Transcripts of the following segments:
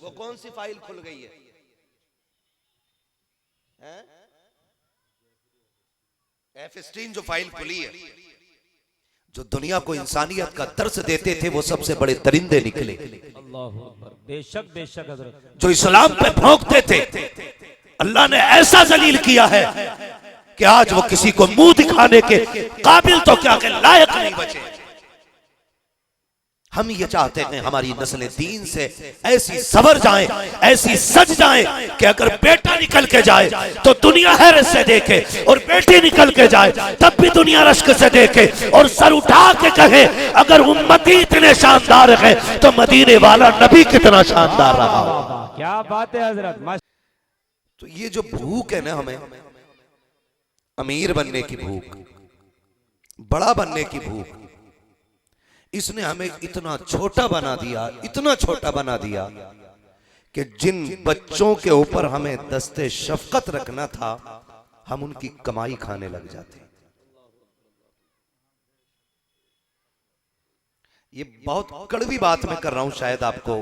वो कौन सी फाइल खुल गई है? F16 जो फाइल खुली है, जो दुनिया को इंसानियत का दर्स देते थे, वो सबसे बड़े दरिंदे निकले। अल्लाहु अकबर। बेशक बेशक हज़रत। जो इस्लाम पे भौंकते थे, अल्लाह ने ऐसा जलील किया है कि आज वो किसी को मुंह दिखाने के काबिल तो क्या के लायक नहीं बचे। हम ये चाहते हैं हमारी नस्लें दीन से ऐसी सवर जाएं, ऐसी सज जाएं कि अगर बेटा निकल के जाए तो दुनिया हैरत से देखे, और बेटी निकल के जाए तब भी दुनिया रश्क से देखे, और सर उठा के कहे अगर उम्मती इतने शानदार है तो मदीने वाला नबी कितना शानदार रहा। क्या बात है हजरत। तो ये जो भूख है ना, हमें अमीर बनने की भूख, बड़ा बनने की भूख, इसने हमें इतना छोटा बना दिया, इतना छोटा बना दिया कि जिन बच्चों के ऊपर हमें दस्ते शफकत रखना था, हम उनकी कमाई खाने लग जाते। ये बहुत कड़वी बात मैं कर रहा हूं, शायद आपको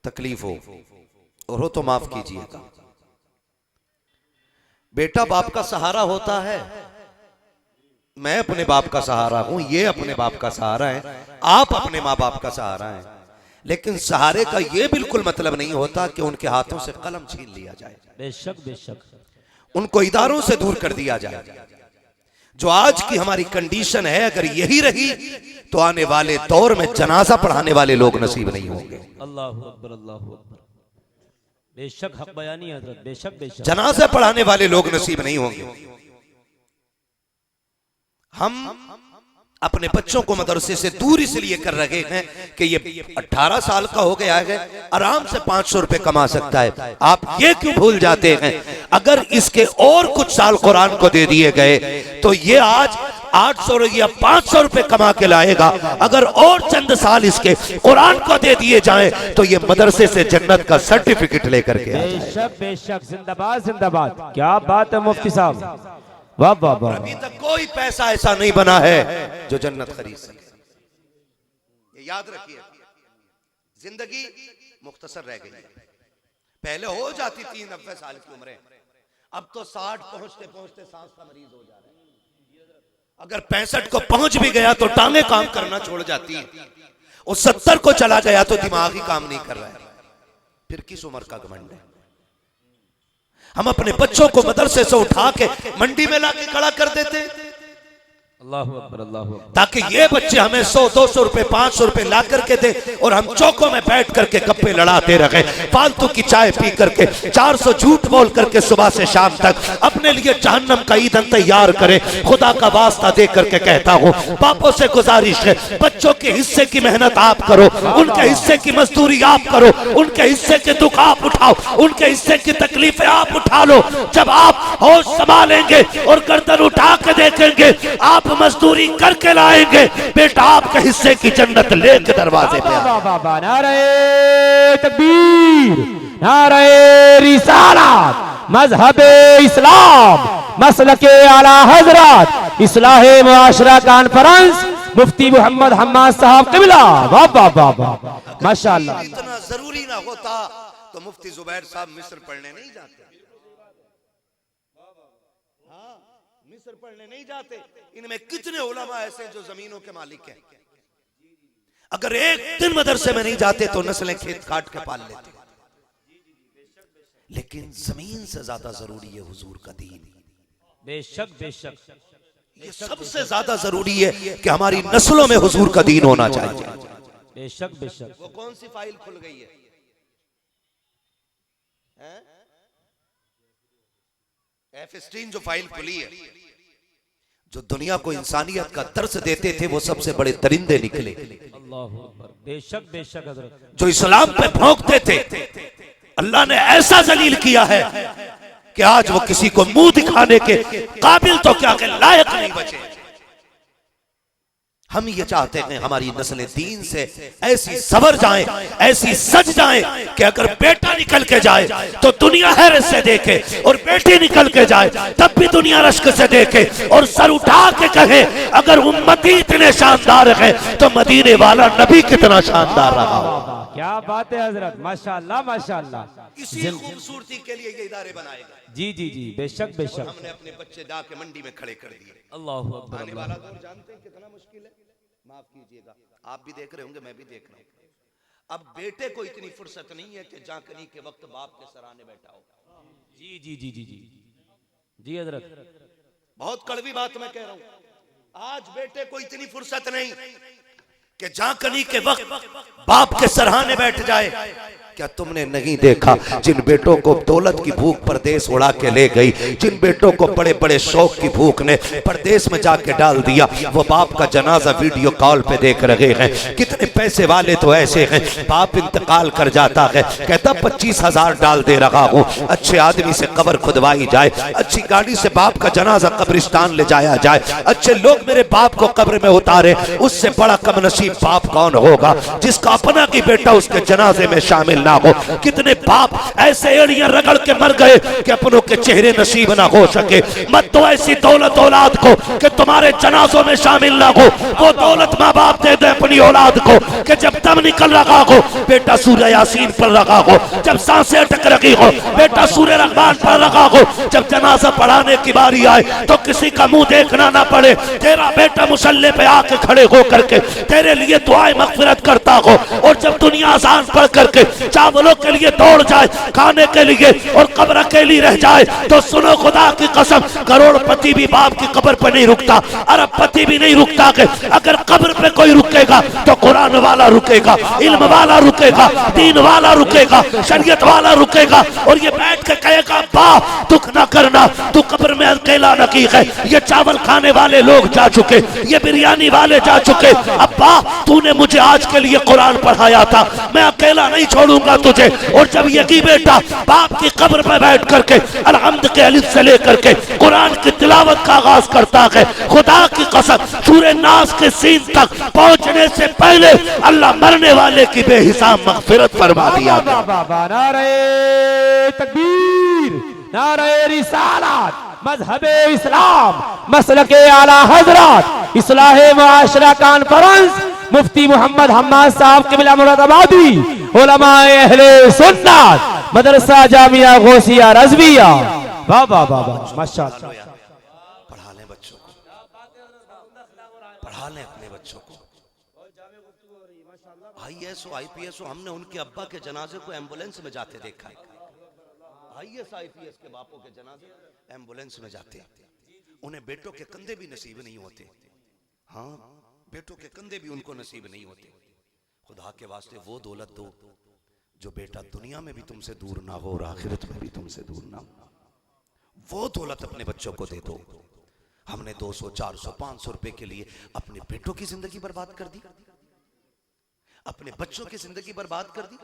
तकलीफ हो तो माफ कीजिएगा। बेटा बाप का सहारा होता है, मैं अपने बाप का सहारा हूं, ये अपने बाप का सहारा है, आप अपने माँ बाप का सहारा है, लेकिन सहारे का ये बिल्कुल मतलब नहीं होता कि उनके हाथों से कलम छीन लिया जाए। बेशक बेशक। उनको इदारों से दूर कर दिया जाए। जो आज की हमारी कंडीशन है, अगर यही रही तो आने वाले दौर में जनाजा पढ़ाने वाले लोग नसीब नहीं होंगे। अल्लाहु अकबर अल्लाहु अकबर। बेशक हक बयानी हजरत। बेशक बेशक। जनाजा पढ़ाने वाले लोग नसीब नहीं होंगे। हम अपने बच्चों को मदरसे से दूर इसलिए कर रहे हैं कि ये 18 साल का हो गया है, आराम से 500 रुपए कमा सकता है। आप ये क्यों भूल जाते हैं, अगर इसके और कुछ साल कुरान को दे दिए गए तो ये आज 800 या 500 रुपए कमा के लाएगा। अगर और चंद साल इसके कुरान को दे दिए जाएं तो ये मदरसे से जन्नत का सर्टिफिकेट लेकर के आए। बेशक बेशक। जिंदाबाद जिंदाबाद। क्या बात है मुफ्ती साहब, वाह वाह वाह। अभी तक कोई पैसा ऐसा नहीं बना है जो जन्नत खरीद सके। ये याद रखिए, जिंदगी मुख्तसर रह गई है। पहले हो जाती 3-90 साल की उम्र, अब तो 60 पहुंचते पहुंचते सांस का मरीज हो जा रहा है। अगर 65 को पहुंच भी गया तो टांगे काम करना छोड़ जाती है, और 70 को चला गया तो दिमाग ही काम नहीं कर रहा है। फिर किस उम्र का घमंड है। हम अपने बच्चों को मदरसे से उठा के मंडी में लाके खड़ा कर देते, अल्लाहु अकबर अल्लाहु अकबर, ताकि ये बच्चे हमें 100-200 रुपए 500 रुपए ला करके दे, और हम चौकों में बैठ करके गप्पे लड़ाते रहे, फालतू की चाय पी करके 400 झूठ बोल करके सुबह से शाम तक अपने लिए जहन्नम का ईंधन तैयार करे। खुदा का वास्ता दे करके कहता हूँ, बापों से गुजारिश है, बच्चों के हिस्से की मेहनत आप करो, उनके हिस्से की मजदूरी आप करो, उनके हिस्से के दुख आप उठाओ, उनके हिस्से की तकलीफें आप उठा लो। जब आप होश संभालेंगे और गर्दन उठा के देखेंगे, आप मजदूरी करके लाएंगे, बेटा आपके हिस्से की जन्नत लेके दरवाजे पे। नारे तकबीर, नारे रिसालत, मजहबे इस्लाम, मसलके आला हजरत, इस्लाहे मुआशरा कॉन्फ्रेंस, मुफ्ती मोहम्मद हम्माद साहब किबला। वाह वाह वाह वाह, माशाअल्लाह। इतना जरूरी ना होता तो मुफ्ती जुबैर साहब मिस्र पढ़ने नहीं जाते। मिस्र पढ़ने नहीं जाते। इनमें कितने उलमा ऐसे जो जमीनों के मालिक हैं, अगर एक दिन मदरसे में नहीं जाते तो नस्लें खेत काट के पाल लेते। लेकिन जमीन से ज्यादा जरूरी है हुजूर का दीन। बेशक बेशक। ये सबसे ज्यादा जरूरी है कि हमारी नस्लों में हुजूर का दीन होना चाहिए। बेशक बेशक। वो कौन सी फाइल खुल गई है? F16 जो फाइल खुली है, जो दुनिया को इंसानियत का दर्स देते थे, वो सबसे बड़े दरिंदे निकले। अल्लाहु अकबर। बेशक बेशक हजरत। जो इस्लाम पे भौंकते थे, अल्लाह ने ऐसा जलील किया है कि आज वो किसी को मुंह दिखाने के काबिल तो क्या के लायक नहीं बचे। हम ये चाहते हैं हमारी नस्लें दीन से ऐसी सवर जाएं, ऐसी सज जाएं कि अगर बेटा निकल के जाए तो दुनिया हैरत से देखे, और बेटी निकल के जाए तब भी दुनिया रश्क से देखे, और सर उठा के कहे अगर उम्मती इतने शानदार है तो मदीने वाला नबी कितना शानदार रहा। क्या बात है हजरत, माशाअल्लाह माशाअल्लाह। इसी खूबसूरती के लिए ये इदारे बनाए गए। जी जी जी, बेशक बेशक। हमने अपने बच्चे जाके मंडी में खड़े कर दिए। अल्लाहु अकबर। आने वाला दौर जानते हैं कितना मुश्किल है, माफ कीजिएगा, आप भी देख रहे होंगे, मैं भी देख रहा हूँ। अब बेटे को इतनी फुर्सत नहीं है कि जाकनी के वक्त बाप के सराहने बैठा हो। जी जी जी जी जी जी हजरत, बहुत कड़वी बात मैं कह रहा हूं। आज बेटे को इतनी फुर्सत नहीं कि जाकनी के वक्त बाप के सराहने बैठ जाए। क्या तुमने नहीं देखा जिन बेटों को दौलत की भूख परदेश उड़ा के ले गई, जिन बेटों को बड़े बड़े शौक की भूख ने परदेश में जाके डाल दिया, वो बाप का जनाजा वीडियो कॉल पे देख रहे हैं। कितने पैसे वाले तो ऐसे हैं, बाप इंतकाल कर जाता है, कहता 25,000 डाल दे रहा हूँ, अच्छे आदमी से कब्र खुदवाई जाए, अच्छी गाड़ी से बाप का जनाजा कब्रिस्तान ले जाया जाए, अच्छे लोग मेरे बाप को कब्र में उतारे। उससे बड़ा कमनसीब बाप कौन होगा जिसका अपना की बेटा उसके जनाजे में शामिल ना हो। कितने बाप ऐसे एड़ियां रगड़ के मर गए कि अपनों के चेहरे नसीब ना हो सके। मत तो ऐसी दौलत औलाद को कि तुम्हारे जनाजों में शामिल ना हो। वो दौलत माँ बाप दे दे अपनी औलाद को कि जब दम निकल रहा हो बेटा सूरह यासीन पढ़ रहा हो, जब सांसें अटक रही हो बेटा सूरह रहमान पढ़ रहा हो, जब जनाजा पढ़ाने की बारी आए तो किसी का मुंह देखना ना पड़े, तेरा बेटा मुसल्ले पे आके खड़े हो करके तेरे लिए दुआएं मगफिरत करता हो। और जब दुनिया आसान पढ़ करके चावलों के लिए दौड़ जाए खाने के लिए और कब्र अकेली रह जाए, तो सुनो खुदा की कसम, करोड़पति भी बाप की कब्र पर नहीं रुकता, अरबपति भी नहीं रुकता। के अगर कब्र पे कोई रुकेगा तो कुरान वाला रुकेगा, इल्म वाला रुकेगा, दीन वाला रुकेगा, शरीयत वाला रुकेगा। और ये बैठ के कहेगा बाप दुख ना करना, तू कब्र में अकेला नकी है, ये चावल खाने वाले लोग जा चुके, ये बिरयानी वाले जा चुके, अब्बा तूने मुझे आज के लिए कुरान पढ़ाया था, मैं अकेला नहीं छोड़ूंगा तुझे। और जब यही बेटा बाप की कब्र पर बैठ करके अलहम्द के अलिफ से लेकर के कुरान की तिलावत का आगाज करता है, खुदा की कसम सूरह नास के सीन तक पहुंचने से पहले अल्लाह मरने वाले की बेहिसाब मगफिरत फरमा दिया। नारे तकबीर, नारे रिसालत, मजहबे इस्लाम, मसलके आला हजरत, इस्लाहे मुआशरा कॉन्फ्रेंस, मुफ्ती मोहम्मद हम्माद साहब किबला मुरादाबादी, उलमाए अहले सुन्नत, मदरसा जामिया गौसिया रज़विया। वाह वाह वाह वाह, माशाअल्लाह। पढ़ा लें बच्चों को, पढ़ा लें अपने बच्चों को। IAS हो IPS हो, हमने उनके अब्बा के जनाजे को एम्बुलेंस में जाते देखा है। IAS IPS के बापों के जनाजे एम्बुलेंस में जाते, उन्हें बेटों के कंधे भी नसीब नहीं होते। हाँ, बेटों के कंधे भी उनको नसीब नहीं होते। खुदा के वास्ते वो दौलत दो जो बेटा दुनिया में भी तुमसे दूर ना हो और आखिरत में भी तुमसे दूर ना हो। वो दौलत अपने बच्चों को दे दो। हमने 200, 400, 500 रुपए के लिए अपने बेटों की जिंदगी बर्बाद कर दी, अपने बच्चों की जिंदगी बर्बाद कर दी।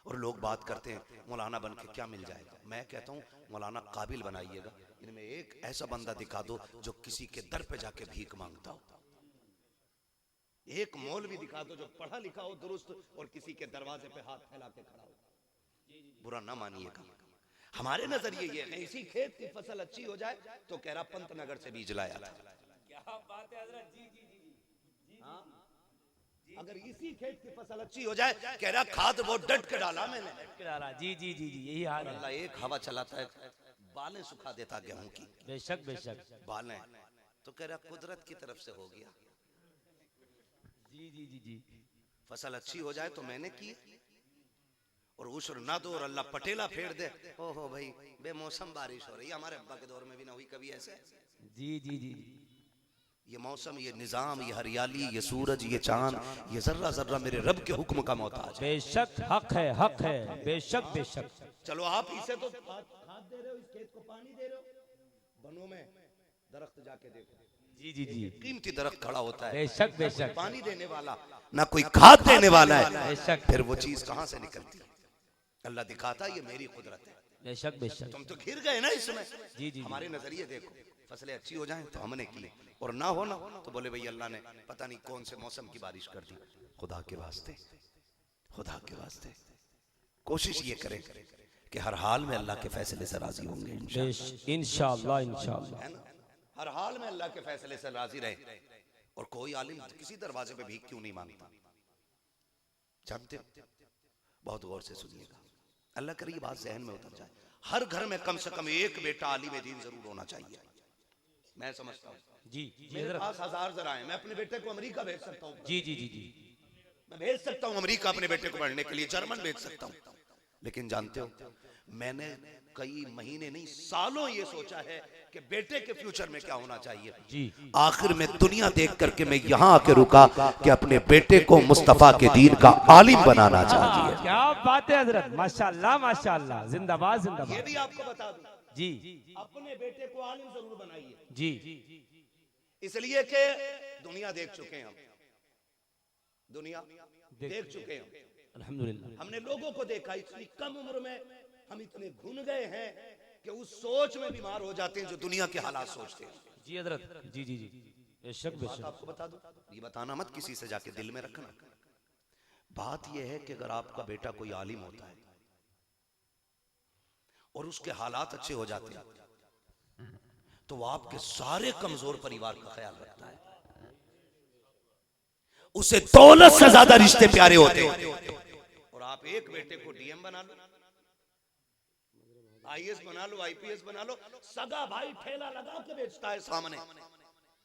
और लोग बात करते हैं मौलाना बन के क्या मिल जाएगा। मैं कहता हूं मौलाना काबिल बनाइएगा, इनमें एक ऐसा बंदा दिखा दो जो किसी के दर पे जाके भीख मांगता हो। एक मौलवी दिखा दो जो पढ़ा लिखा हो दुरुस्त और किसी के दरवाजे पे हाथ फैला के खड़ा हो। बुरा ना मानिएगा, हमारे नजरिए ये है इसी खेत की फसल अच्छी हो जाए तो कह रहा पंतनगर से बीज लाया था। क्या बात है हजरत, जी जी जी। हाँ, अगर इसी खेत की फसल अच्छी हो जाए कह रहा खाद वो डट के डाला मैंने, जी जी जी जी, यही हाल है। अल्लाह एक हवा चलाता है बालें सुखा देता गेहूं की। बेशक बेशक, बालें तो कह रहा कुदरत की तरफ से हो गया। जी जी जी जी, फसल अच्छी हो जाए तो मैंने की, और उश्र ना दो और अल्लाह पटेला फेर दे। ओहो भाई बेमौसम बारिश हो रही है, हमारे अब्बा के दौर में भी ना हुई कभी ऐसे। जी जी जी, ये मौसम, ये निजाम, ये हरियाली, ये सूरज, ये चांद, ये जर्रा जर्रा मेरे रब के हुक्म का मोहताज है। बेशक हक है, हक है, बेशक बेशक। चलो आप इसे तो खाद दे रहे हो, इस खेत को पानी दे रहे हो। बनों में दरख्त जाके देखो, जी जी जी, कीमती दरख्त खड़ा होता है, बेशक बेशक, पानी देने वाला ना कोई खाद देने वाला है, बेशक। फिर वो चीज कहां से निकलती है? अल्लाह दिखाता ये मेरी कुदरत है। बेशक बेशक, तुम तो घिर गए ना इसमें। जी जी, हमारे नजरिए देखो, फसलें अच्छी हो जाएं तो हमने की, और ना हो ना तो बोले भाई अल्लाह ने पता नहीं कौन से मौसम की बारिश कर दी। खुदा के वास्ते, खुदा के वास्ते कोशिश ये करें कि हर हाल में अल्लाह के फैसले से राजी होंगे इंशाअल्लाह, इंशाअल्लाह, है ना। हर हाल में अल्लाह के फैसले से राजी रहे। और कोई आलिम किसी दरवाजे पे भीख क्यों नहीं मांगता? जानते हो, बहुत गौर से सुनिएगा, अल्लाह करे ये बात जहन में उतर जाए। हर घर में कम से कम एक बेटा आलिम दीन जरूर होना चाहिए। मैं समझता हूँ जी मेरे पास 1000 जरा है, मैं अपने बेटे को अमेरिका भेज सकता हूँ। जी जी जी जी मैं भेज सकता हूँ अमेरिका अपने बेटे को पढ़ने के लिए, जर्मन भेज सकता हूँ। लेकिन जानते हो, मैंने कई महीने नहीं सालों ये सोचा है कि बेटे के फ्यूचर में क्या होना चाहिए जी। आखिर में दुनिया देख करके मैं यहाँ आके रुका कि अपने बेटे को मुस्तफा के दीन का आलिम बनाना चाहिए। क्या बात है हजरत, माशाल्लाह माशाल्लाह, जिंदाबाद ये जिंदाबाद। भी आपको बता दूं, जी अपने बेटे को आलिम जरूर बनाइए, जी इसलिए कि दुनिया देख चुके हैं हम, दुनिया देख चुके हैं हम। अल्हम्दुलिल्लाह। हमने लोगों को देखा इतनी कम उम्र में हम इतने घुन गए हैं कि उस सोच में बीमार हो जाते हैं जो दुनिया के हालात सोचते हैं। जी हजरत, जी जी जी, बेशक बात बेशक। आपको बता दूं, ये बताना मत किसी से, जाके दिल में रखना। बात यह है कि अगर आपका बेटा कोई आलिम होता है और उसके हालात अच्छे हो जाते हैं तो वो आपके सारे कमजोर परिवार का ख्याल रखता है, उसे दौलत से ज्यादा रिश्ते प्यारे होते हैं। और आप एक बेटे को डीएम बना लो, आईएएस बना लो, आईपीएस बना लो, सगा भाई ठेला लगा के बेचता है सामने,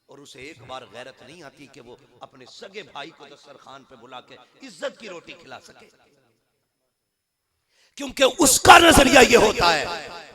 और उसे एक बार गैरत नहीं आती कि वो अपने सगे भाई को दस्तरखान पे बुला के इज्जत की रोटी खिला सके, क्योंकि उसका नजरिया ये होता है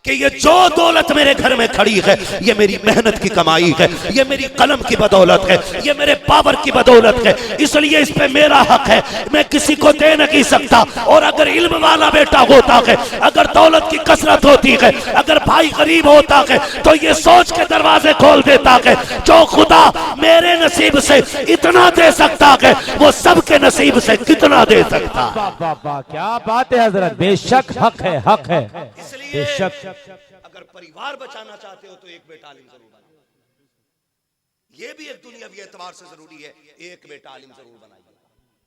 कि ये जो दौलत मेरे घर में खड़ी है ये मेरी मेहनत की कमाई है, ये मेरी कलम की बदौलत है, ये मेरे पावर की बदौलत है, इसलिए इस पे मेरा हक है, मैं किसी को दे नहीं सकता। और अगर इल्म वाला बेटा होता है, अगर दौलत की कसरत होती है, अगर भाई गरीब होता है तो ये सोच के दरवाजे खोल देता है जो खुदा मेरे नसीब से इतना दे सकता है वो सबके नसीब से कितना दे सकता है। वाह वाह वाह, क्या बात है हजरत, बेशक हक है, हक है, इसलिए बेशक। अगर परिवार बचाना चाहते हो तो एक बेटा आलिम जरूर बनाओ, ये भी एक दुनियावी एतबार से जरूरी है, एक बेटा आलिम जरूर बनाइए।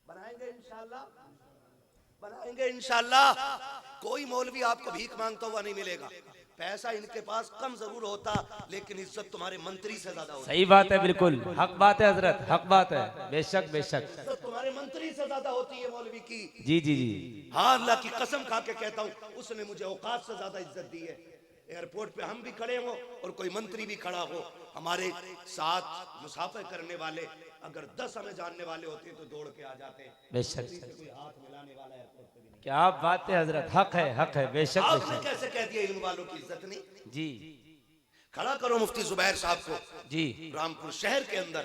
बनाएंगे इंशाल्लाह, बनाएंगे इंशाल्लाह। कोई मौलवी आपको भीख मांगता हुआ नहीं मिलेगा, पैसा इनके पास कम जरूर होता लेकिन इज्जत तुम्हारे मंत्री से ज्यादा होती। सही बात है, बिल्कुल हक बात है हजरत, हक बात है, बेशक बेशक। इज्जत तुम्हारे मंत्री से ज्यादा होती है मौलवी की। जी जी जी। हाँ, अल्लाह की कसम खा के कहता हूँ, उसने मुझे औकात से ज्यादा इज्जत दी है। एयरपोर्ट पे हम भी खड़े हो और कोई मंत्री भी खड़ा हो, हमारे साथ मुसाफिर करने वाले अगर 10 हमें जानने वाले होते तो दौड़ के आ जाते हैं, बेशक। कोई हाथ मिलाने वाला एयरपोर्ट पे भी नहीं। क्या बात है हजरत, हक है, हक है, बेशक आपने बेशक। कैसे कह दिया इल्म वालों की इज्जत नहीं? जी खड़ा करो मुफ्ती जुबैर साहब को जी रामपुर शहर के अंदर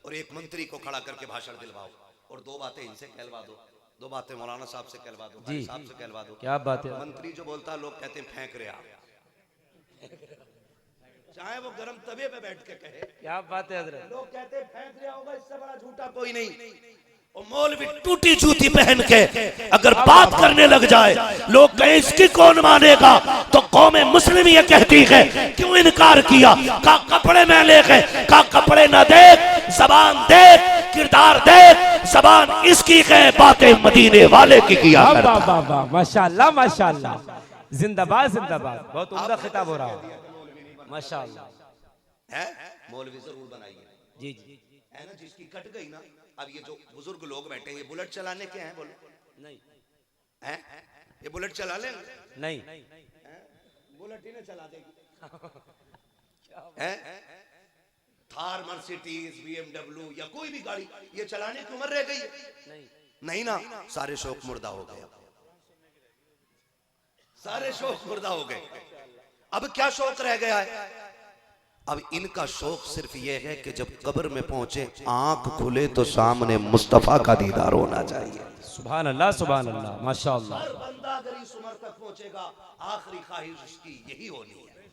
और एक मंत्री को खड़ा करके भाषण दिलवाओ और दो बातें इनसे कहलवा दो, दो बातें मौलाना साहब से कहलवा दो, भाई जी। साहब से कहलवा दो। क्या बात है। मंत्री जो बोलता है लोग कहते हैं फेंक रहे आप, चाहे वो गरम तवे पे बैठ के कहे, क्या बात है हजरत। लोग कहते हैं फेंक रहा होगा, इससे बड़ा झूठा कोई नहीं। और मौलवी टूटी जूती पहन के अगर बात करने लग जाए, लोग कहे इसकी कौन मानेगा, तो कौम मुस्लिम ये कहती है क्यों इनकार किया, का कपड़े में ले गए, का कपड़े न देख, जबान देख, किरदार देख, जबान इसकी है, बातें मदीने वाले की किया करता। वाह वाह वाह, माशाल्लाह माशाल्लाह, जिंदाबाद जिंदाबाद, बहुत उम्दा खिताब हो रहा है, माशाल्लाह। है मौलवी जरूर बनाइए, जी जी। है ना, जिसकी कट गई ना। अब ये जो बुजुर्ग लोग बैठे हैं, ये बुलेट चलाने के हैं, बोलो नहीं हैं? ये बुलेट चला लेंगे? नहीं, बुलेट ही ना चला देगी हैं? थार, मर्सिडीज, बीएमडब्ल्यू या कोई भी गाड़ी ये चलाने की उम्र रह गई है? नहीं ना, सारे शौक मुर्दा हो गए, सारे शौक मुर्दा हो गए। अब क्या शौक रह गया है? अब इनका शौक सिर्फ ये है कि जब कब्र में पहुंचे आंख खुले तो सामने मुस्तफा का दीदार होना चाहिए। सुभान अल्लाह सुभान अल्लाह, माशाल्लाह। हर बंदा अगर इस उम्र तक पहुंचेगा, आखिरी ख्वाहिश उसकी यही होनी है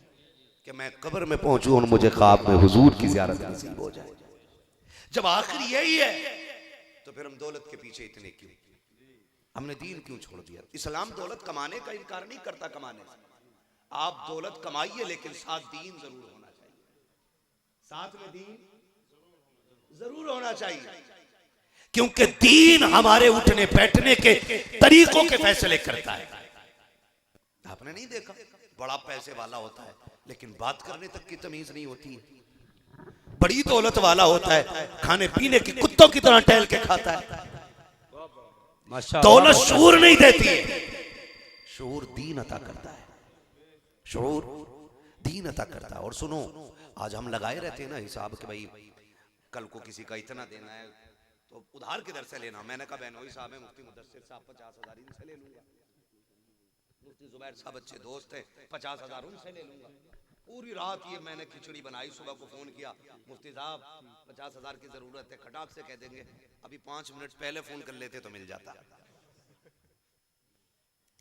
कि मैं कब्र में पहुंचूं और मुझे ख्वाब में हुजूर की ज़ियारत नसीब हो जाए। जब आखिरी यही है तो फिर हम दौलत के पीछे इतने क्यों? हमने दीन क्यों छोड़ दिया? इस्लाम दौलत कमाने का इनकार नहीं करता, कमाने से आप दौलत कमाइए लेकिन साथ दीन जरूर होना चाहिए, साथ में दीन जरूर होना चाहिए, क्योंकि दीन हमारे उठने बैठने के तरीकों के फैसले करता है। आपने नहीं देखा, बड़ा पैसे वाला होता है लेकिन बात करने तक की तमीज नहीं होती है, बड़ी दौलत वाला होता है खाने पीने की कुत्तों की तरह टहल के खाता है, दौलत शूर नहीं देती है, शूर दीन अता करता है, शूर दीन अता करता है। और सुनो, आज हम लगाए रहते हैं ना हिसाब कि भाई कल को किसी का इतना देना है तो उधार किधर से लेना। मैंने कहा बहनोई साहब है, मुफ्ती मुदस्सिर साहब 50,000 इनसे ले लूंगा, मुफ्ती जुबैर साहब अच्छे दोस्त हैं, 50,000 उनसे ले लूंगा। पूरी रात ये मैंने खिचड़ी बनाई, सुबह को फोन किया, मुफ्ती साहब 50,000 की जरूरत है, खटाक से कह देंगे अभी 5 मिनट पहले फोन कर लेते तो मिल जाता।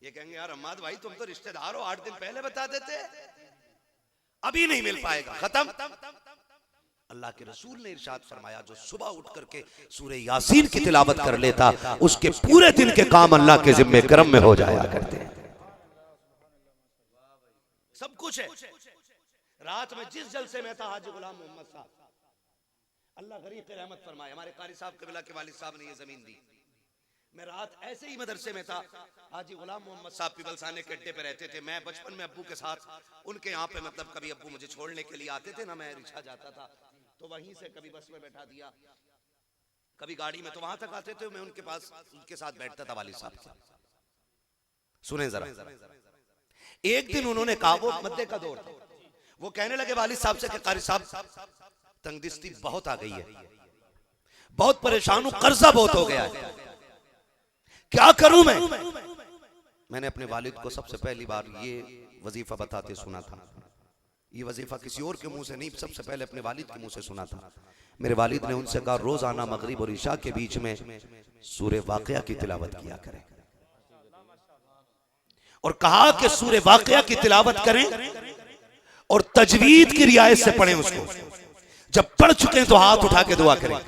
ये कहेंगे यार अम्माद भाई तुम तो रिश्तेदार हो, 8 दिन पहले बता देते, अभी नहीं मिल पाएगा, खत्म। अल्लाह के रसूल ने इरशाद फरमाया, जो सुबह उठ करके सूरह यासीन की तिलावत कर लेता उसके पूरे दिन के काम अल्लाह के जिम्मे करम में हो जाया करते हैं। सब कुछ है। रात में जिस जलसे में था हाजी गुलाम मोहम्मद साहब, अल्लाह गरीब के रहमत फरमाए, हमारे कारी साहब कबिला के वालिद साहब ने ये जमीन दी। मैं रात ऐसे ही मदरसे में था, हाजी गुलाम मोहम्मद साहब पिबलसाने के अड्डे पे रहते थे। मैं बचपन में अब्बू के साथ उनके यहाँ पे, मतलब कभी अब्बू मुझे छोड़ने के लिए आते थे ना, मैं रिक्शा जाता था तो वहीं से कभी बस में बैठा दिया, कभी गाड़ी में, तो वहां तक आते थे, मैं उनके पास उनके साथ बैठता था वालिद साहब के। सुने जरा, एक दिन उन्होंने कहा, वो मद्दे का दौर था, वो कहने लगे वालिद साहब से कि कारी साहब तंगदिस्ती बहुत आ गई है, बहुत परेशान हूं, कर्जा बहुत हो गया है, क्या करूं मैं। मैंने अपने वालिद को सबसे पहली बार ये वजीफा बताते सुना था। ये वजीफा किसी और के मुंह से नहीं, सबसे पहले अपने वालिद के मुंह से सुना था। मेरे वालिद ने उनसे कहा रोजाना मगरिब और इशा के बीच में सूरह वाक़िया की तिलावत किया करें, और कहा कि सूरह वाक़िया की तिलावत करें और तजवीद की रियायत से पढ़ें उसको। जब पढ़ चुके हैं तो हाथ उठा के दुआ करें।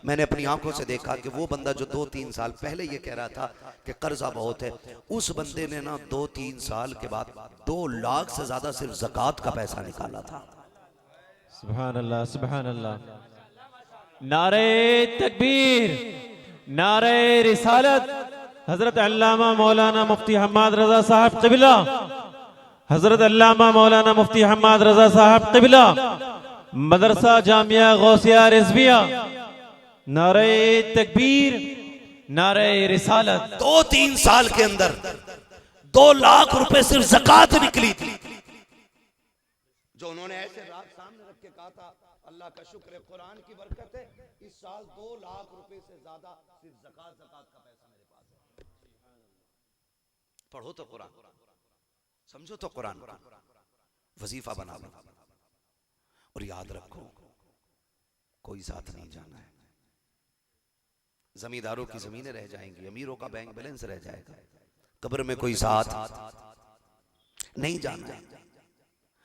मैंने अपनी आंखों से देखा कि वो बंदा जो 2-3 साल पहले ये कह रहा था कि कर्जा बहुत है, उस बंदे ने ना 2-3 साल के बाद 2 लाख से ज्यादा सिर्फ ज़कात का पैसा निकाला था। सुभान अल्लाह, सुभान अल्लाह। नारे तकबीर, नारे रिसालत। हजरत अल्लामा मौलाना मुफ्ती हम्माद रजा साहब क़िबला, हजरत अल्लामा मौलाना मुफ्ती हम्माद रजा साहब क़िबला, मदरसा जामिया गौसिया रिजविया। नारे तकबीर, नारे रिसालत। 2-3 साल के अंदर 2 लाख रुपए सिर्फ ज़कात निकली थी, जो उन्होंने ऐसे रात सामने रख के कहा था अल्लाह का शुक्र है, कुरान की बरकत है, इस साल 2 लाख रुपए से ज्यादा सिर्फ ज़कात का पैसा मेरे पास है। पढ़ो तो कुरान, समझो तो कुरान, वजीफा बना लो, और याद रखो कोई साथ नहीं जाना है। जमींदारों की जमीनें रह जाएंगी, अमीरों का बैंक बैलेंस रह जाएगा, कब्र में कोई साथ नहीं जाना है।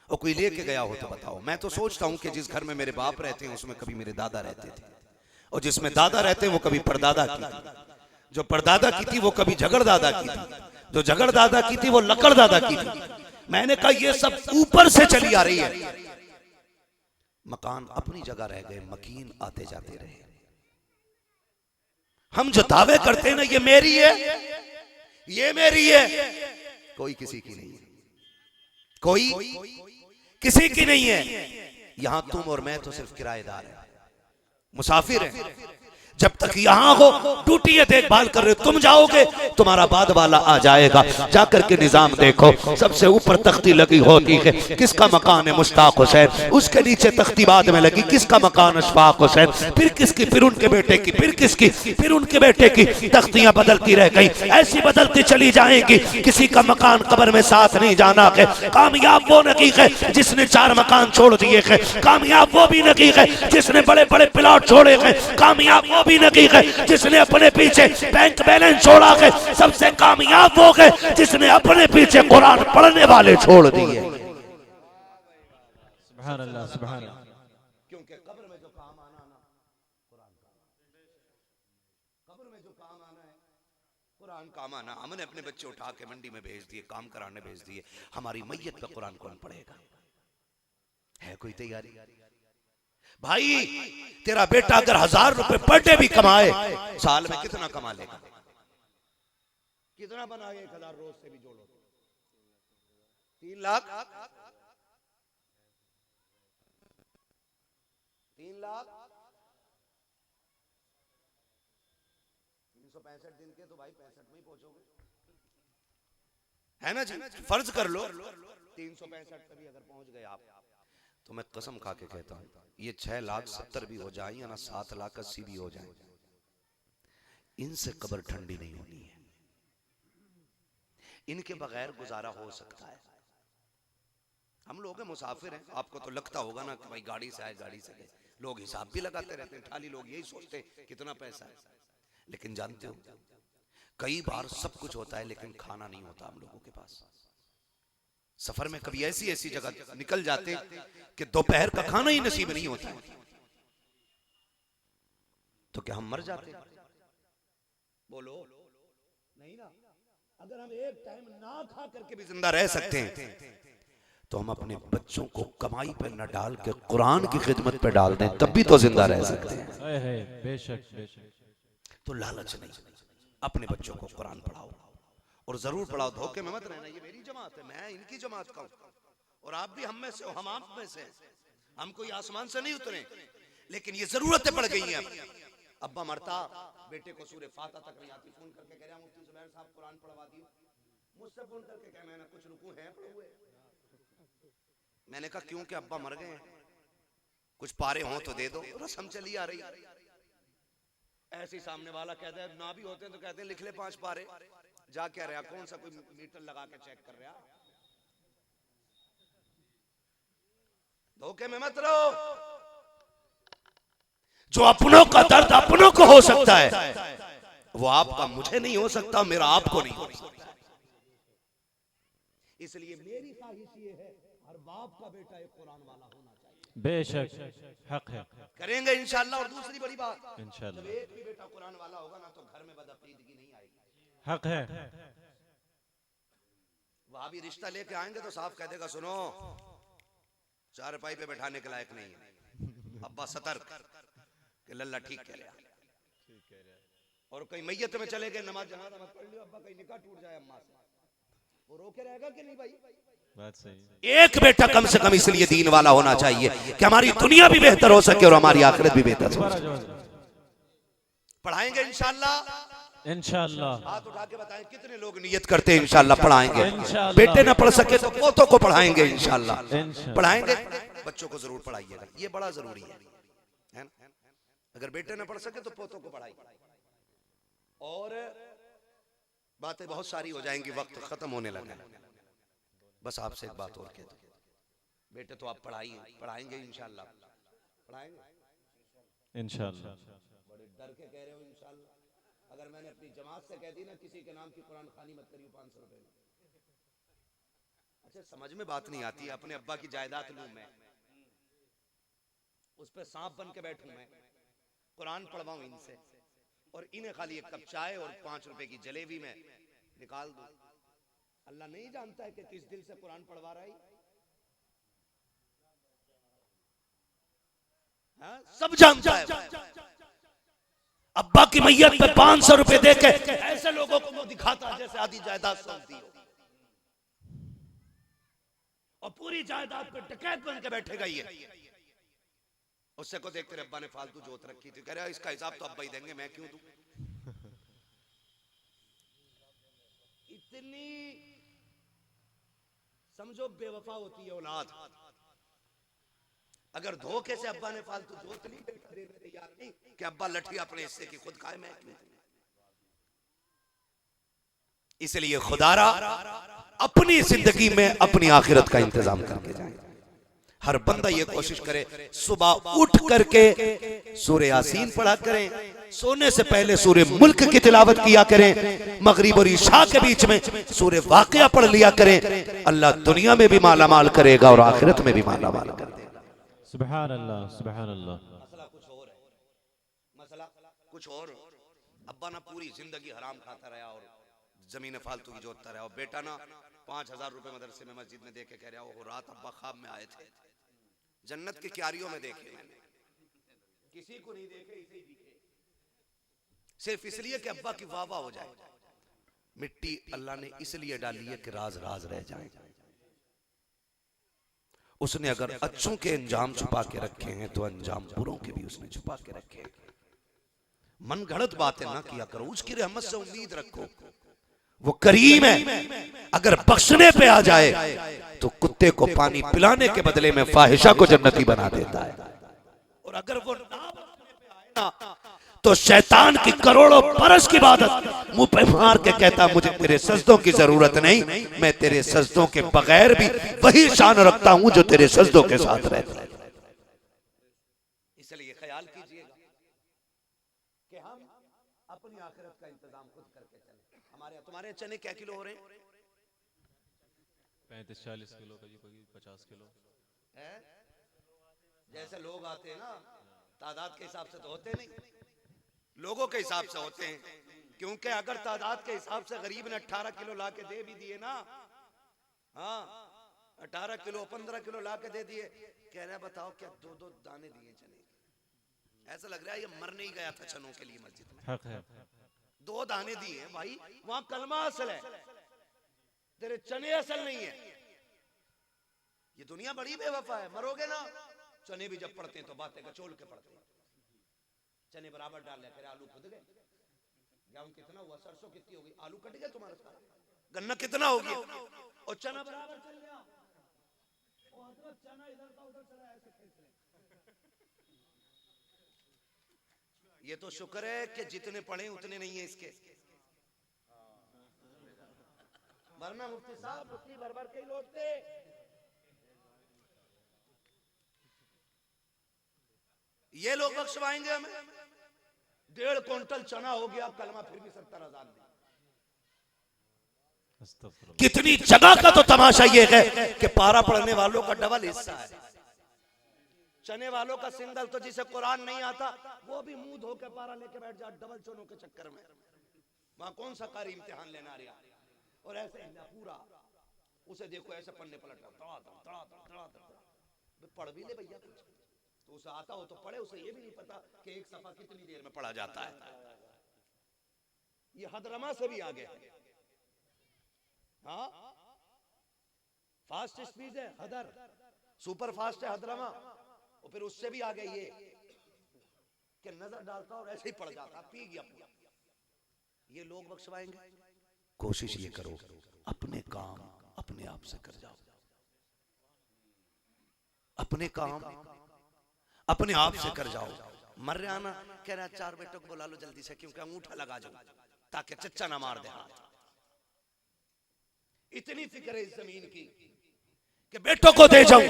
और कोई लेके गया हो तो बताओ। मैं तो सोचता हूं कि जिस घर में मेरे बाप रहते हैं उसमें कभी मेरे दादा रहते थे, और जिसमें दादा रहते हैं वो कभी परदादा की थी, जो परदादा की थी वो कभी झगड़ दादा की थी, जो झगड़ दादा की थी वो लकड़ दादा की थी। मैंने कहा ये सब ऊपर से चली आ रही है। मकान अपनी जगह रह गए, मकीन आते जाते रहे। हम जो दावे करते हैं ना ये मेरी है, ये मेरी है, कोई किसी की नहीं है, कोई किसी की नहीं है। यहां तुम और मैं तो सिर्फ किराएदार हैं, मुसाफिर हैं। जब तक यहां हो ड्यूटी है, देखभाल कर रहे हो, तुम जाओगे तुम्हारा बाद वाला आ जाएगा। जाकर के निजाम देखो, सबसे ऊपर तख्ती लगी होती है किसका मकान है, मुश्ताक हुसैन, उसके नीचे तख्ती बाद में लगी किसका मकान, अशफाक हुसैन, फिर किसकी, फिर उनके बेटे की, फिर किसकी, फिर उनके बेटे की। तख्तियां बदलती रह गई, ऐसी बदलती चली जाएंगी। किसी का मकान कब्र में साथ नहीं जाना है। कामयाब वो नकी है जिसने 4 मकान छोड़ दिए हैं, कामयाब वो भी नकी है जिसने बड़े बड़े प्लॉट छोड़े हैं, कामयाब वो भी नकी है जिसने अपने पीछे बैंक बैलेंस छोड़ा है, सबसे कामयाब वो है जिसने अपने पीछे कुरान पढ़ने वाले छोड़ दिए। सुभान अल्लाह, सुभान अल्लाह। क्योंकि कब्र में जो काम आना ना कुरान का, कब्र में जो काम आना है कुरान काम आना। हमने अपने बच्चे उठा के मंडी में भेज दिए, काम कराने भेज दिए, हमारी मैयत पे कुरान कौन पढ़ेगा? है कोई तैयारी? भाई तेरा बेटा अगर 1000 रुपए पर डे भी कमाए, साल में कितना कमा लेगा? कितना बनाए? 1000 रोज से भी जोड़ो 3 लाख, 3 लाख 365 दिन के तो भाई 65 में ही पहुंचोगे, है ना जी। फर्ज कर लो 365 पे भी अगर पहुंच गए आप, तो मैं कसम खा के कहता हूं ये 6,70,000 भी हो जाए या ना 7,80,000 भी हो जाए, इनसे कब्र ठंडी नहीं होनी है। इनके बगैर गुजारा हो सकता है। हम लोग मुसाफिर हैं, आपको तो लगता होगा ना कि भाई गाड़ी से आए गाड़ी से गए, लोग हिसाब भी लगाते रहते हैं, ठाली लोग यही सोचते हैं कितना पैसा है। लेकिन जानते हो कई बार सब कुछ होता है लेकिन खाना नहीं होता हम लोगों के पास। सफर में कभी ऐसी ऐसी जगह निकल जाते कि दोपहर का खाना ही नसीब नहीं होता, तो क्या हम मर जाते? बोलो नहीं ना। अगर हम एक टाइम ना खा करके भी जिंदा रह सकते हैं, तो हम अपने बच्चों को कमाई पर न डाल के कुरान की खिदमत पे डाल दें, तब भी तो जिंदा रह सकते हैं। बेशक बेशक। तो लालच नहीं, अपने बच्चों को कुरान पढ़ाओ, और जरूर पढ़ाओ, धोखे में मत रहना। ये मेरी जमात है, मैं इनकी जमात का हूं, और आप भी हम में से हो, हम आप में से। हम कोई आसमान से नहीं उतरे, लेकिन ये जरूरतें पड़ गई हैं। अब्बा मरता, बेटे को सूरह फातिहा तक नहीं आती, फोन करके कह रहा मुफ्ती जुबैर साहब कुरान पढ़वा दियो। मुझसे फोन करके कह, मैंने कुछ रुकू हैं पढ़े हुए। मैंने कहा क्यों, कि अब्बा मर गए हैं, कुछ पारे हों तो दे दो। रस्म चली आ रही, ऐसे ही सामने वाला कहता है ना भी होते हैं तो कहते हैं लिख ले 5 पारे। जा क्या रहा, कौन सा कोई मीटर लगा के चेक कर रहा? धोखे में मत रहो। जो अपनों का दर्द अपनों को हो सकता है, वो आपका मुझे नहीं हो सकता, मेरा आपको नहीं हो सकता। इसलिए मेरी ख्वाहिश ये है हर बाप का बेटा एक कुरान वाला होना चाहिए। बेशक हक है, करेंगे इंशाल्लाह। और दूसरी बड़ी बात, इंशाल्लाह जब एक भी बेटा कुरान वाला होगा ना, तो घर में बदअकीदगी नहीं आएगी। हक है। वहां भी रिश्ता लेके आएंगे तो साफ कह देगा, सुनो चारपाई पे बैठाने के लायक नहीं है, अब्बा सतर्क कि लल्ला ठीक कह रहा। और कहीं मैयत में चले गए, नमाज जनाजा मत पढ़ लियो, अब्बा कहीं निकाह टूट जाए अम्मा से, वो रोके रहेगा कि नहीं भाई? बात सही है। एक बेटा कम से कम इसलिए दीन वाला होना चाहिए कि हमारी दुनिया भी बेहतर हो सके और हमारी आखिरत भी बेहतर हो सके। पढ़ाएंगे इंशाल्लाह। इंशाल्लाह। हाथ उठा के बताएं कितने लोग नियत करते हैं इंशाल्लाह पढ़ाएंगे। बेटे ना पढ़ सके तो पोतों को पढ़ाएंगे इंशाल्लाह। पढ़ाएंगे, बच्चों को जरूर पढ़ाइएगा, ये बड़ा जरूरी है ना? अगर बेटे ना पढ़ सके तो पोतों को पढ़ाइए। और बातें बहुत सारी हो जाएंगी, वक्त खत्म होने लगा। बस आपसे एक बात और कह दूं, बेटे तो आप पढ़ाएंगे इंशाल्लाह। पढ़ाएंगे इंशाल्लाह। बड़े डर के कह रहे हो इंशाल्लाह। अगर मैंने अपनी जमात से कह दी ना किसी के नाम की कुरान खानी मत करियो 500 रुपए में, अच्छा समझ में बात नहीं आती है। अपने अब्बा की जायदाद लूं मैं, उस पर सांप बन के बैठूं मैं, कुरान पढ़वाऊं इनसे, और इन्हें खाली एक कप चाय और 5 रुपए की जलेबी में निकाल दूं। अल्लाह नहीं जानता है कि किस दिल से कुरान पढ़वा रहा है? हाँ? सब जानता है। अब्बा की मैयत पे 500 रुपए देके ऐसे लोगों को वो दिखाता जैसे आधी जायदाद सौंपती हो, और पूरी जायदाद पे डकैत बन के बैठेगा ये। उससे को देख तेरे अब्बा ने फालतू जोत रखी थी, कह रहा इसका हिसाब तो अब्बा ही देंगे, मैं क्यों दूं? इतनी समझो बेवफा होती है औलाद। अगर धोखे से अब्बा ने फालतू जोत ली, बेटा देने तैयार नहीं कि अब्बा लठी अपने हिस्से की खुद खाए, मैं क्यों? इसलिए खुदारा अपनी जिंदगी में अपनी आखिरत का इंतजाम करके जाए। हर बंदा ये कोशिश करे सुबह उठ करके सूरह यासीन पढ़ा करें, सोने से पहले सूरह मुल्क की तिलावत किया करें, मगरिब और इशा के बीच में सूरह वाक़िया पढ़ लिया करें। अल्लाह दुनिया में भी माला माल करेगा और आखिरत में भी माला माल कर देगा। सुभान अल्लाह, सुभान अल्लाह। मसला कुछ और है, मसला कुछ और। अब्बा ना पूरी जिंदगी हराम खाता रहा और जमीन फालतू की जोतता रहा, और बेटा ना 5,000 रुपए मदरसे में मस्जिद में देके कह रहा हो रात अब्बा ख्वाब में आए थे, जन्नत की क्यारियों में देखे मैंने, किसी को नहीं देखे, इसे दिखे, सिर्फ इसलिए कि अब्बा की वाह वाह हो जाए। मिट्टी अल्लाह ने इसलिए डाली है कि राज राज रह जाए। उसने अगर अच्छों के अंजाम छुपा के रखे हैं तो अंजाम बुरों के भी उसने छुपा के रखे हैं। मन गढ़ंत बातें ना किया करो, उसकी रहमत से उम्मीद रखो। वो करीम है, अगर बख्शने पे आ जाए तो कुत्ते को पानी पिलाने के बदले में फाहिशा को जन्नती बना देता है। और अगर वो ना बख्शने पे आए ना तो शैतान की करोड़ों बरस की इबादत मुंह पे मार के कहता मुझे तेरे सजदों की जरूरत नहीं, मैं तेरे सजदों के बगैर भी वही शान रखता हूं जो तेरे सजदों के साथ रहता है। इसलिए ख्याल कीजिएगा कि हम अपनी आखिरत का इंतजाम खुद करके चले। तुम्हारे चने क्या किलो हो रहे हैं? 35-40 किलो का, 50 किलो है? जैसे लोग आते हैं ना, तादाद के हिसाब से तो होते नहीं, लोगों के हिसाब से होते हैं। क्योंकि अगर तादाद के हिसाब से गरीब ने 18 किलो ला के दे भी दिए ना, हाँ 18 किलो 15 किलो ला के दे दिए, कह रहा है बताओ क्या 2-2 दाने दिए चने, ऐसा लग रहा है ये मरने ही गया था चनों के लिए मस्जिद में। हक है। 2 दाने दिए भाई, वहां कलमा असल है, तेरे चने असल नहीं है। ये दुनिया बड़ी बेवफा है, मरोगे ना। चने भी जब पड़ते हैं तो बातें का चोल के पड़ते हैं। चने बराबर डाल लिया, आलू खुद गए, गेहूं कितना हुआ, सरसों कितनी होगी, आलू कट गया तुम्हारा सारा, गन्ना कितना हो गया, और चना बराबर चल गया। चना इधर का उधर चला, ऐसे कैसे? ये तो शुक्र है कि जितने पढ़े उतने नहीं है इसके, वरना मुफ्ती साहब मुफ्ती भर के लौटते। ये लोग बख्शवाएंगे हमें। 1.5 क्विंटल चना हो गया, कलमा फिर भी 70,000 दे। कितनी जगह का तो तमाशा ये है कि पारा पढ़ने वालों का डबल हिस्सा है, चने वालों का सिंगल। तो जिसे कुरान नहीं आता वो भी मुंह धो के पारा लेके बैठ जा डबल चनों के चक्कर में। वहां कौन सा कारी इम्तिहान लेना रहा, और ऐसे पूरा उसे देखो ऐसे पढ़ने पलट पढ़ भी ले भैया कुछ तो उसे आता हो तो पढ़े, उसे ये भी नहीं पता कि एक सफा कितनी देर में पढ़ा जाता है। ये हदरमा से भी आगे है। हाँ फास्ट स्पीड है हदर, सुपर फास्ट है हदरमा, और फिर उससे भी आगे ये कि नजर डालता और ऐसे ही पड़ जाता, पी गया पूरा। ये लोग बख्शवाएंगे। कोशिश ये करो अपने काम अपने आप से कर जाओ, अपने काम अपने आप से कर जाओ। मर रहा ना, कह रहा 4 बेटों को बुला लो जल्दी से, क्योंकि अंगूठा लगा जाओ ताकि चच्चा ना मार दे हाथ। इतनी फिक्र है इस जमीन की कि बेटों को दे जाऊं।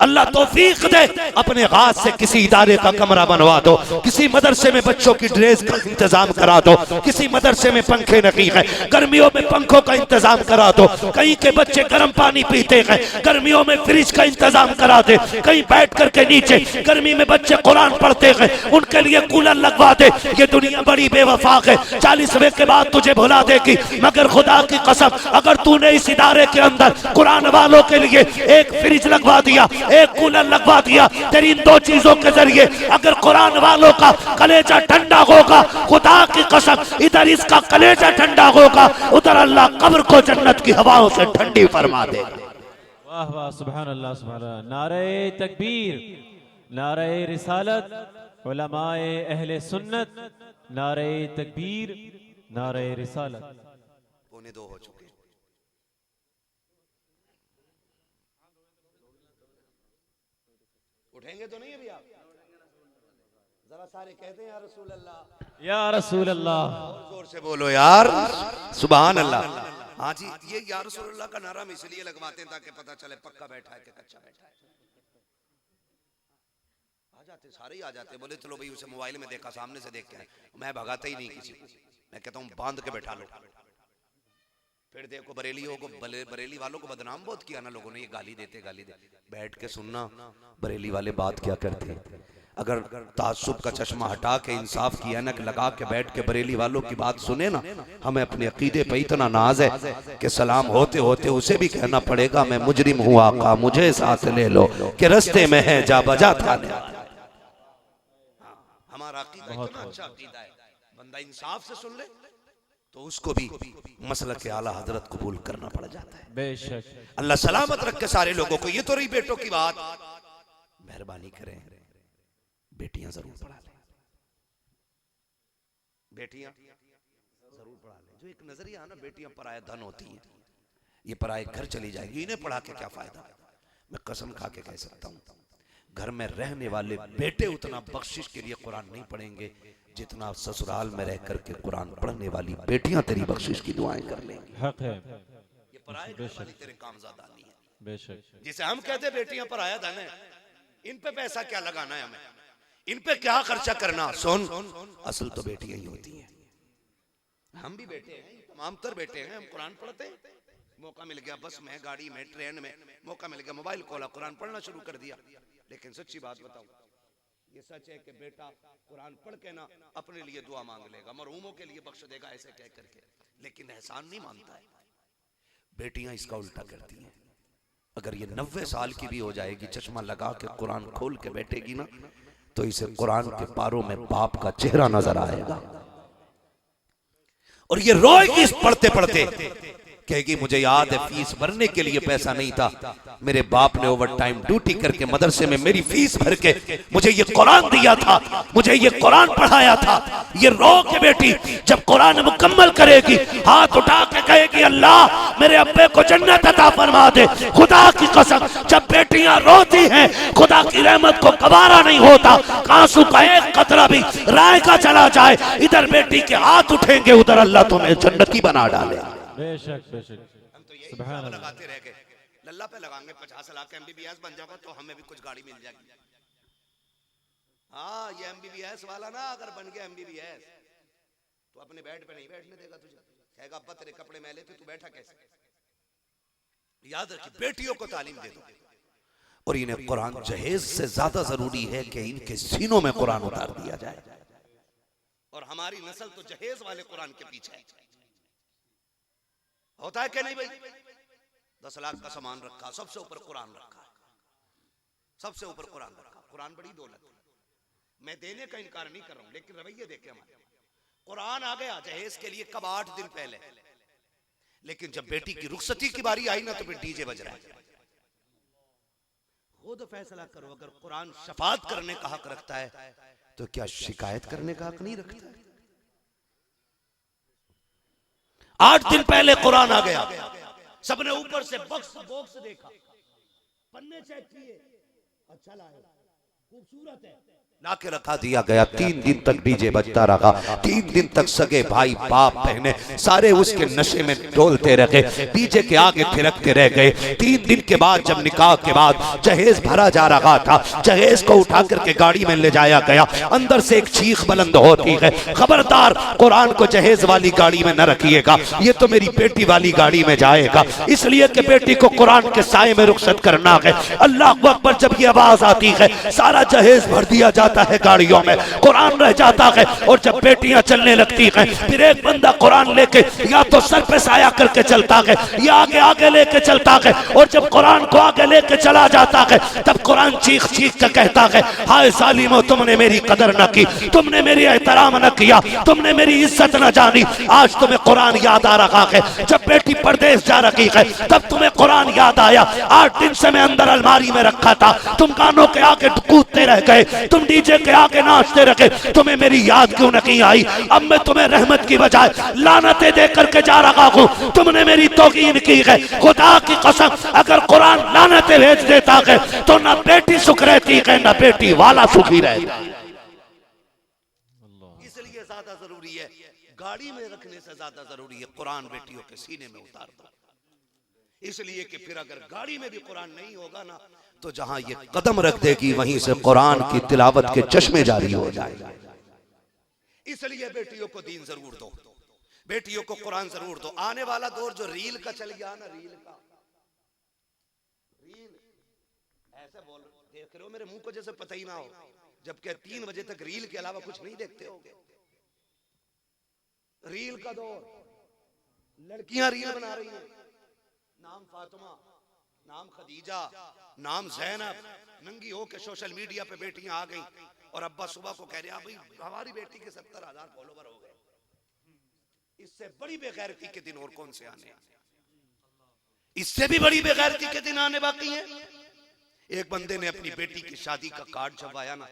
अल्लाह तौफीक दे, अपने हाथ से किसी इदारे का कमरा बनवा दो, किसी मदरसे में बच्चों की ड्रेस का इंतजाम करा दो, किसी मदरसे में पंखे नहीं है, गर्मियों में पंखों का इंतजाम करा दो, कहीं के बच्चे गर्म पानी पीते हैं, गर्मियों में फ्रिज का इंतजाम करा दे, कहीं बैठ करके नीचे गर्मी में बच्चे कुरान पढ़ते हैं उनके लिए कूलर लगवा दे। ये दुनिया बड़ी बेवफा है, 40वें के बाद तुझे भुला देगी, मगर खुदा की कसम अगर तूने इस इदारे के अंदर कुरान वालों के एक फ्रिज लगवा दिया, एक कूलर लगवा दिया, तेरी इन 2 चीजों के जरिए अगर कुरान वालों का कलेजा ठंडा होगा, खुदा की कसम इधर इसका कलेजा ठंडा होगा, उधर अल्लाह कब्र को जन्नत की हवाओं से ठंडी फरमा देगा। वाह वाह, सुभान अल्लाह सुभान अल्लाह। नारे तकबीर, नारे रिसालत, उलमाए अहले सुन्नत, नारे तकबीर, नारे रिसालत। 1:45 हो चुके। उठेंगे तो नहीं अभी आप? जरा सारे कहते हैं या रसूल अल्लाह, या रसूल अल्लाह। जोर से बोलो यार सुभान अल्लाह। हाँ जी, ये या रसूल अल्लाह का नारा हम इसलिए लगवाते हैं ताकि पता चले पक्का बैठा है कि कच्चा बैठा है। आ जाते सारे ही आ जाते, बोले चलो भाई उसे मोबाइल में देखा, सामने से देख के, मैं भगाता ही नहीं किसी को, मैं कहता हूँ बांध के बैठा लो। फिर देखो बरेलियों को, बरेली वालों को बदनाम बहुत किया ना लोगों ने, ये गाली देते बैठ के सुनना बरेली वाले बात क्या करते। अगर तासुब का चश्मा हटा के इंसाफ की ऐनक लगा के बैठ के बरेली वालों की बात सुने ना, हमें अपने अकीदे पे इतना नाज है कि सलाम होते होते उसे भी कहना पड़ेगा मैं मुजरिम हूँ आका मुझे साथ ले लो कि रस्ते में है जा बजा थाने। हमारा अकीदा इतना अच्छा अकीदा है, बंदा इंसाफ से सुन ले तो उसको भी मसलक के आला हजरत कबूल करना पड़ जाता है। बेशक अल्लाह सलामत रखे सारे लोगों को। ये तो रही बेटों की बात, मेहरबानी करें बेटियां जरूर पढ़ा लें। बेटियां जरूर पढ़ा लें। जो एक नजरिया है ना, बेटियां पराया धन होती हैं, ये पराए घर चली जाएगी, इन्हें पढ़ा के क्या फायदा। मैं कसम खा के कह सकता हूँ, घर में रहने वाले बेटे उतना बख्शिश के लिए कुरान नहीं पढ़ेंगे जितना ससुराल में रह करके कुरान पढ़ने वाली बेटियां तेरी बख्शिश की दुआएं कर लेंगी। हक है, ये पराए घर वाली तेरे कामज़ादा नहीं है। बेशक। जिसे हम कहते बेटियां पराया धन है, इन पे पैसा क्या लगाना है हमें, इन पे क्या खर्चा करना। सुन, असल तो बेटियां ही होती हैं। हम भी बेटे हैं, तमाम तर बेटे हैं, हम कुरान पढ़ते हैं। मौका मिल गया बस में, गाड़ी में, ट्रेन में, मौका मिल गया मोबाइल खोला, कुरान पढ़ना शुरू कर दिया। लेकिन सच्ची बात बताऊं, ये सच है कि बेटा कुरान पढ़ के ना अपने लिए दुआ मांग लेगा, मरहूमों के लिए बख्श देगा ऐसे कह करके, लेकिन एहसान नहीं मानता है। बेटियां इसका उल्टा करती हैं। अगर ये 90 साल की भी हो जाएगी, चश्मा लगा के कुरान खोल के बैठेगी ना, तो इसे कुरान के पारों में बाप का चेहरा नजर आएगा और ये रोएगी इस पढ़ते पढ़ते, कहेगी मुझे याद है फीस भरने के लिए पैसा नहीं था, मेरे बाप ने ओवर टाइम ड्यूटी करके मदरसे में मेरी फीस भर के मुझे ये कुरान दिया था, मुझे ये कुरान पढ़ाया था। ये रो के बेटी जब कुरान मुकम्मल करेगी, हाथ उठा के कहेगी अल्लाह मेरे अब्बे को जन्नत अता फरमा दे। खुदा की कसम, जब बेटियां रोती हैं खुदा की रहमत को गवारा नहीं होता, आंसू का एक कतरा भी राय का चला जाए, इधर बेटी के हाथ उठेंगे, उधर अल्लाह तुम्हें जन्नती बना डाले। बेशक बेशक। हम तो यही लगाते रह गए, लल्ला पे लगाएंगे 50 लाख MBBS बन जाएगा तो हमें भी कुछ गाड़ी मिल जाएगी। हाँ, ये MBBS वाला ना अगर बन गया MBBS तो अपने बेड पे नहीं बैठने देगा तुझे, कहेगा अब्बा तेरे कपड़े मैले थे, तू बैठा कैसे। याद रखिए, बेटियों को तालीम दे दो और इन्हें कुरान जहेज से ज्यादा जरूरी है कि इनके सीनों में कुरान उतार दिया जाए। और हमारी नस्ल तो जहेज वाले कुरान के पीछे है। होता है कि नहीं भाई? 10 लाख का सामान रखा, सबसे ऊपर कुरान रखा, सबसे ऊपर कुरान रखा। कुरान बड़ी दौलत है, मैं देने का इनकार नहीं कर रहा हूं, लेकिन रवैये देखे हमारे। कुरान आ गया जहेज के लिए कब 8 दिन पहले, लेकिन जब बेटी की रुखसती की बारी आई ना तो फिर डीजे बज रहा है। खुद फैसला करो, अगर कुरान शफात करने का हक रखता है तो क्या शिकायत करने का हक नहीं रखता है? 8 दिन पहले कुरान आ गया, सबने ऊपर से बॉक्स देखा, पन्ने चेक किए, अच्छा लाए, खूबसूरत है, लाके रखा दिया गया। 3 दिन तक डीजे बजता रहा, 3 दिन तक सगे भाई बाप बहने सारे उसके नशे में डोलते रहे, डीजे के आगे थिरकते रह गए। 3 दिन के बाद जब निकाह के बाद जहेज भरा जा रहा था, जहेज को उठा करके गाड़ी में ले जाया गया, अंदर से एक चीख बुलंद होती है, खबरदार कुरान को जहेज वाली गाड़ी में न रखिएगा, ये तो मेरी बेटी वाली गाड़ी में जाएगा, इसलिए कि बेटी को कुरान के साए में रुखसत करना है। अल्लाह अकबर जब ये आवाज आती है, सारा जहेज भर दिया जाता है गाड़ियों में, कुरान रह जाता है। और जब बेटियां चलने लगती हैं, फिर एक बंदा कुरान लेके या तो सर पे साया करके चलता है या आगे आगे लेके चलता है, और जब कुरान को आगे लेके चला जाता है तब कुरान चीख चीख कर कहता है, हाय सालिमो तुमने मेरी कदर न की, तुमने मेरी एहतराम न किया, तुमने मेरी इज्जत न जानी, आज तुम्हें कुरान याद आ रहा है। जब बेटी परदेश जा रही है तब तुम्हें कुरान याद आया, 8 दिन से मैं अंदर अलमारी में रखा था, तुम कानों के आगे कूदते रह गए, तुम डीजे के आगे नाचते रहे, तुम्हें मेरी याद क्यों नहीं आई? अब मैं तुम्हें रहमत की बजाय लानतें दे करके जा रहा हूं, तुमने मेरी तौकीन की है। खुदा की कसम, अगर कुरान लानतें भेज देता है तो ना बेटी सुख रहती है ना बेटी वाला सुखी रहता। इसलिए ज्यादा जरूरी है, गाड़ी में रखने से ज्यादा जरूरी है कुरान बेटियों के सीने में उतार दो, इसलिए कि फिर अगर गाड़ी में भी कुरान नहीं होगा ना तो जहां ये कदम रख देगी वहीं से कुरान की तिलावत के चश्मे जारी हो जाएगा। इसलिए बेटियों को दीन जरूर दो, बेटियों को कुरान जरूर दो। आने वाला दौर जो रील का चल गया ना, रील ऐसे बोल देख रहे हो मेरे मुंह को जैसे पता ही ना हो, जबकि 3 बजे तक रील के अलावा कुछ नहीं देखते होगे। रील का दौर, लड़कियां रील बना रही हैं, नाम फातिमा, नाम खदीजा, नाम ज़ैनब, नंगी हो के सोशल मीडिया पे बेटियां आ गई और अब्बा सुबह को कह रहे हैं भाई हमारी बेटी के 70,000 फॉलोवर हो गए। इससे बड़ी बेगैरती के दिन और कौन से आने, इससे भी बड़ी बेगैरती के दिन आने बाकी हैं। एक बंदे ने अपनी बेटी की शादी का कार्ड छपवाया ना,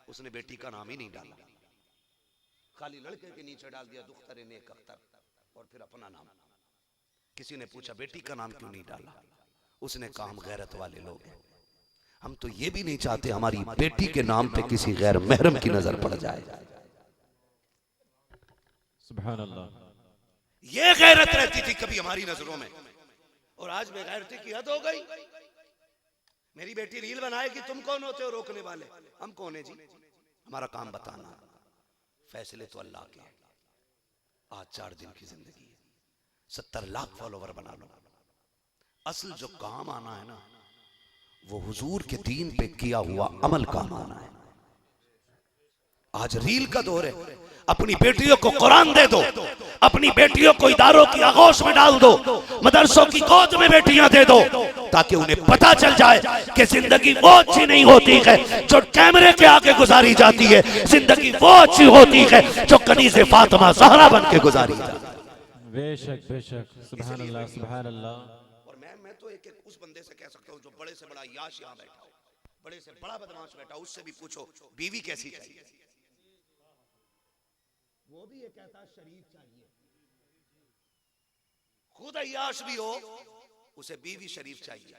उसने बेटी का नाम ही नहीं डाला। खाली लड़के के नीचे डाल दिया दुख्तर नेक अख्तर, और फिर अपना नाम। किसी ने पूछा बेटी का नाम क्यों नहीं डाला? उसने कहा हम गैरत वाले लोग हैं, हम तो ये भी नहीं चाहते हमारी बेटी के नाम पे किसी गैर महरम की नजर पड़ जाए। सुभान अल्लाह। ये गैरत रहती थी कभी हमारी नजरों में, और आज बेगैरती की हद हो गई। मेरी बेटी रील बनाएगी, तुम कौन होते हो रोकने वाले? हम कौन है जी? हमारा काम बताना, फैसले तो अल्लाह के। आज 4 दिन की जिंदगी है, 70 लाख फॉलोवर बना लो। असल जो काम आना है ना, वो हुजूर के दीन पे किया हुआ अमल काम आना है। आज रील का दौर है, अपनी बेटियों को कुरान दे दो, अपनी बेटियों को इदारों की आगोश में डाल दो, मदरसों की गोद में बेटियां दे दो, ताकि उन्हें पता चल जाए कि जिंदगी वो अच्छी नहीं होती है जो कैमरे के आगे गुजारी जाती है, जिंदगी वो अच्छी होती है जो कनीज़े फातिमा ज़हरा बन के गुजारी जाती है। बेशक बेशक, सुभान अल्लाह सुभान अल्लाह। और मैं तो एक उस बंदे से कह सकता हूँ जो बड़े से बड़ा याश यहाँ बैठा हो, बड़े से बड़ा बदमाश बैठा हो, उससे भी पूछो बीवी कैसी चाहिए, वो भी ये कहता शरीफ चाहिए। खुद अय्याश भी हो, उसे बीवी शरीफ चाहिए,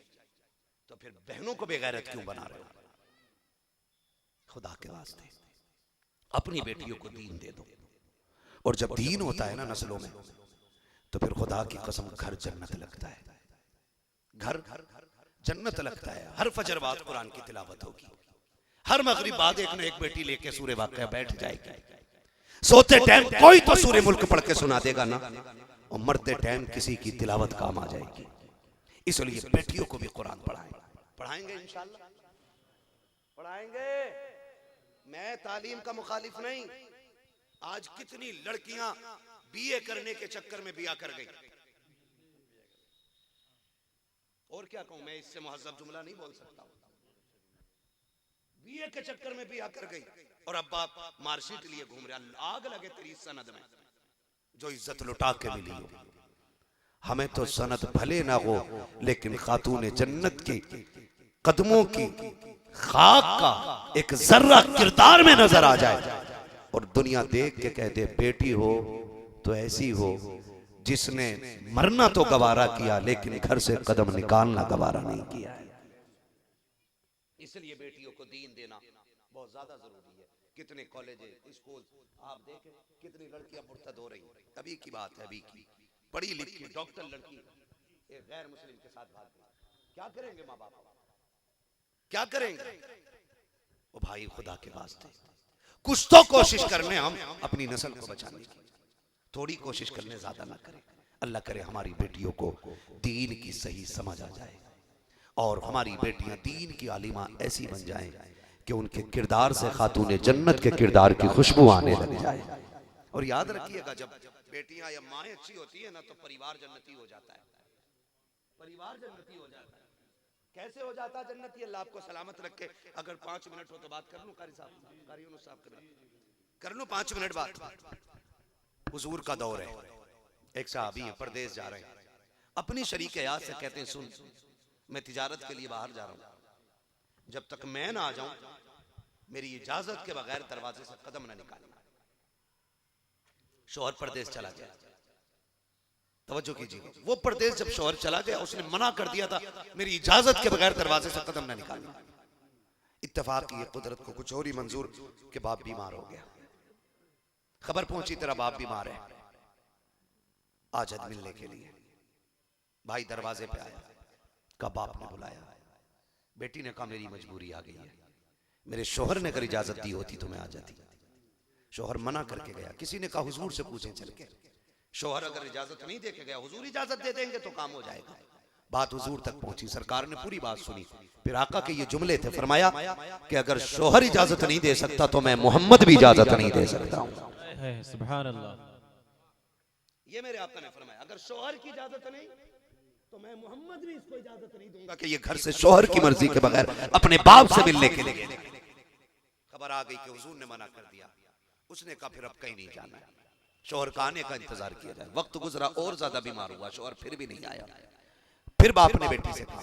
तो फिर बहनों को बेगैरत क्यों बना रहे हो? खुदा के वास्ते अपनी बेटियों को दीन दे दो। और जब दीन होता है ना नस्लों में, तो फिर खुदा की कसम घर जन्नत लगता है, घर जन्नत लगता है। हर फजर बाद कुरान की तिलावत होगी, हर मगरिब बाद एक न एक बेटी लेके सूरे वाक़या बैठ जाएगी। सोते टाइम कोई तो सूरे मुल्क पढ़ के सुना देगा ना, और मरते टाइम किसी की तिलावत काम आ जाएगी। इसलिए बेटियों को भी कुरान पढ़ाएंगे इंशाअल्लाह, पढ़ाएंगे। मैं तालीम का मुखालिफ नहीं। आज कितनी लड़कियां बीए करने के चक्कर में बिया कर गई। और क्या कहूं, मैं इससे मुहज्जब जुमला नहीं बोल सकता। बीए के चक्कर में बिया कर गई, और अब बाप मार्कशीट लिए घूम रहा। आग लगे तेरी सनद में जो इज्जत लुटा के मिली हो। हमें तो सनद भले ना हो, लेकिन खातून जन्नत की कदमों की खाक का एक जर्रा किरदार में नजर आ जाए, और दुनिया देख के कह दे बेटी हो तो ऐसी हो जिसने मरना तो गवारा किया, लेकिन घर से कदम निकालना गवारा नहीं किया है। इसलिए बेटियों को दीन देना बहुत ज्यादा जरूरी है। कितने कॉलेज स्कूल आप देखें, कितनी लड़कियां मुर्तद हो रही हैं। अभी की बात है, अभी की पढ़ी लिखी डॉक्टर लड़की एक गैर मुस्लिम के साथ भाग गई। क्या करेंगे माँ बाप, क्या करेंगे? ओ भाई खुदा के वास्ते कुछ तो कोशिश करने हम अपनी नस्ल को बचाने की, थोड़ी कोशिश करने ज्यादा ना करें। अल्लाह करे हमारी बेटियों को दीन की सही समझ आ जाए, और हमारी बेटियां दीन की आलिमा ऐसी बन जाएं कि उनके किरदार से खातून जन्नत के किरदार की खुशबू आने लग जाए। और याद रखिएगा, जब बेटियां या माएँ अच्छी होती है ना, तो परिवार जन्नती हो जाता है। परिवार जन्नती हो जाता है। कैसे हो जाता है जन्नती? अल्लाह आपको सलामत रखे। अगर 5 मिनट हो तो बात कर लूं, कारी साहब, कारी यूनुस साहब कर लूं 5 मिनट बात। हुजूर का दौर है, एक साहबी है, परदेश जा रहे हैं, अपनी शरीक याद से कहते हैं सुन, मैं तिजारत के लिए बाहर जा रहा हूं, जब तक मैं ना आ जाऊं मेरी इजाजत के बगैर दरवाजे से कदम ना निकालना। शौहर परदेश चला गया, तवज्जो कीजिए, वो परदेश जब शौहर चला गया, उसने मना कर दिया था मेरी इजाजत के बगैर दरवाजे से कदम ना निकालना। इत्तेफाक ये कुदरत को कुछ और ही मंजूर के बाप बीमार हो गया। खबर पहुंची तेरा बाप बीमार है, आज मिलने के लिए। भाई दरवाजे पे आया, का बाप ने बुलाया। बेटी ने कहा मेरी मजबूरी आ गई है, मेरे शौहर ने अगर इजाजत दी होती तो मैं आ जाती। शौहर मना करके गया। किसी ने कहा हुजूर से पूछें चल के। शौहर अगर इजाजत नहीं दे के गया, हुजूर इजाजत दे देंगे तो काम हो जाएगा। बात हुजूर तक पहुंची, सरकार ने पूरी बात सुनी। फिर आका के ये जुमले थे, फरमाया कि अगर शौहर इजाजत नहीं दे सकता तो मैं मोहम्मद भी इजाजत नहीं दे सकता हूं। सुभान अल्लाह। ये मेरे आका ने फरमाया, अगर शौहर की इजाजत नहीं तो मैं मोहम्मद भी इसको इजाजत नहीं दूंगा कि ये घर से शौहर की मर्जी के बगैर अपने बाप से मिलने के लिए। खबर आ गई कि हुजूर ने मना कर दिया। उसने कहा फिर अब कहीं नहीं जाना है, शौहर का आने का इंतजार किया जाए। वक्त गुजरा और ज्यादा बीमार हुआ, शौहर फिर भी नहीं आया। फिर बाप ने बेटी से कहा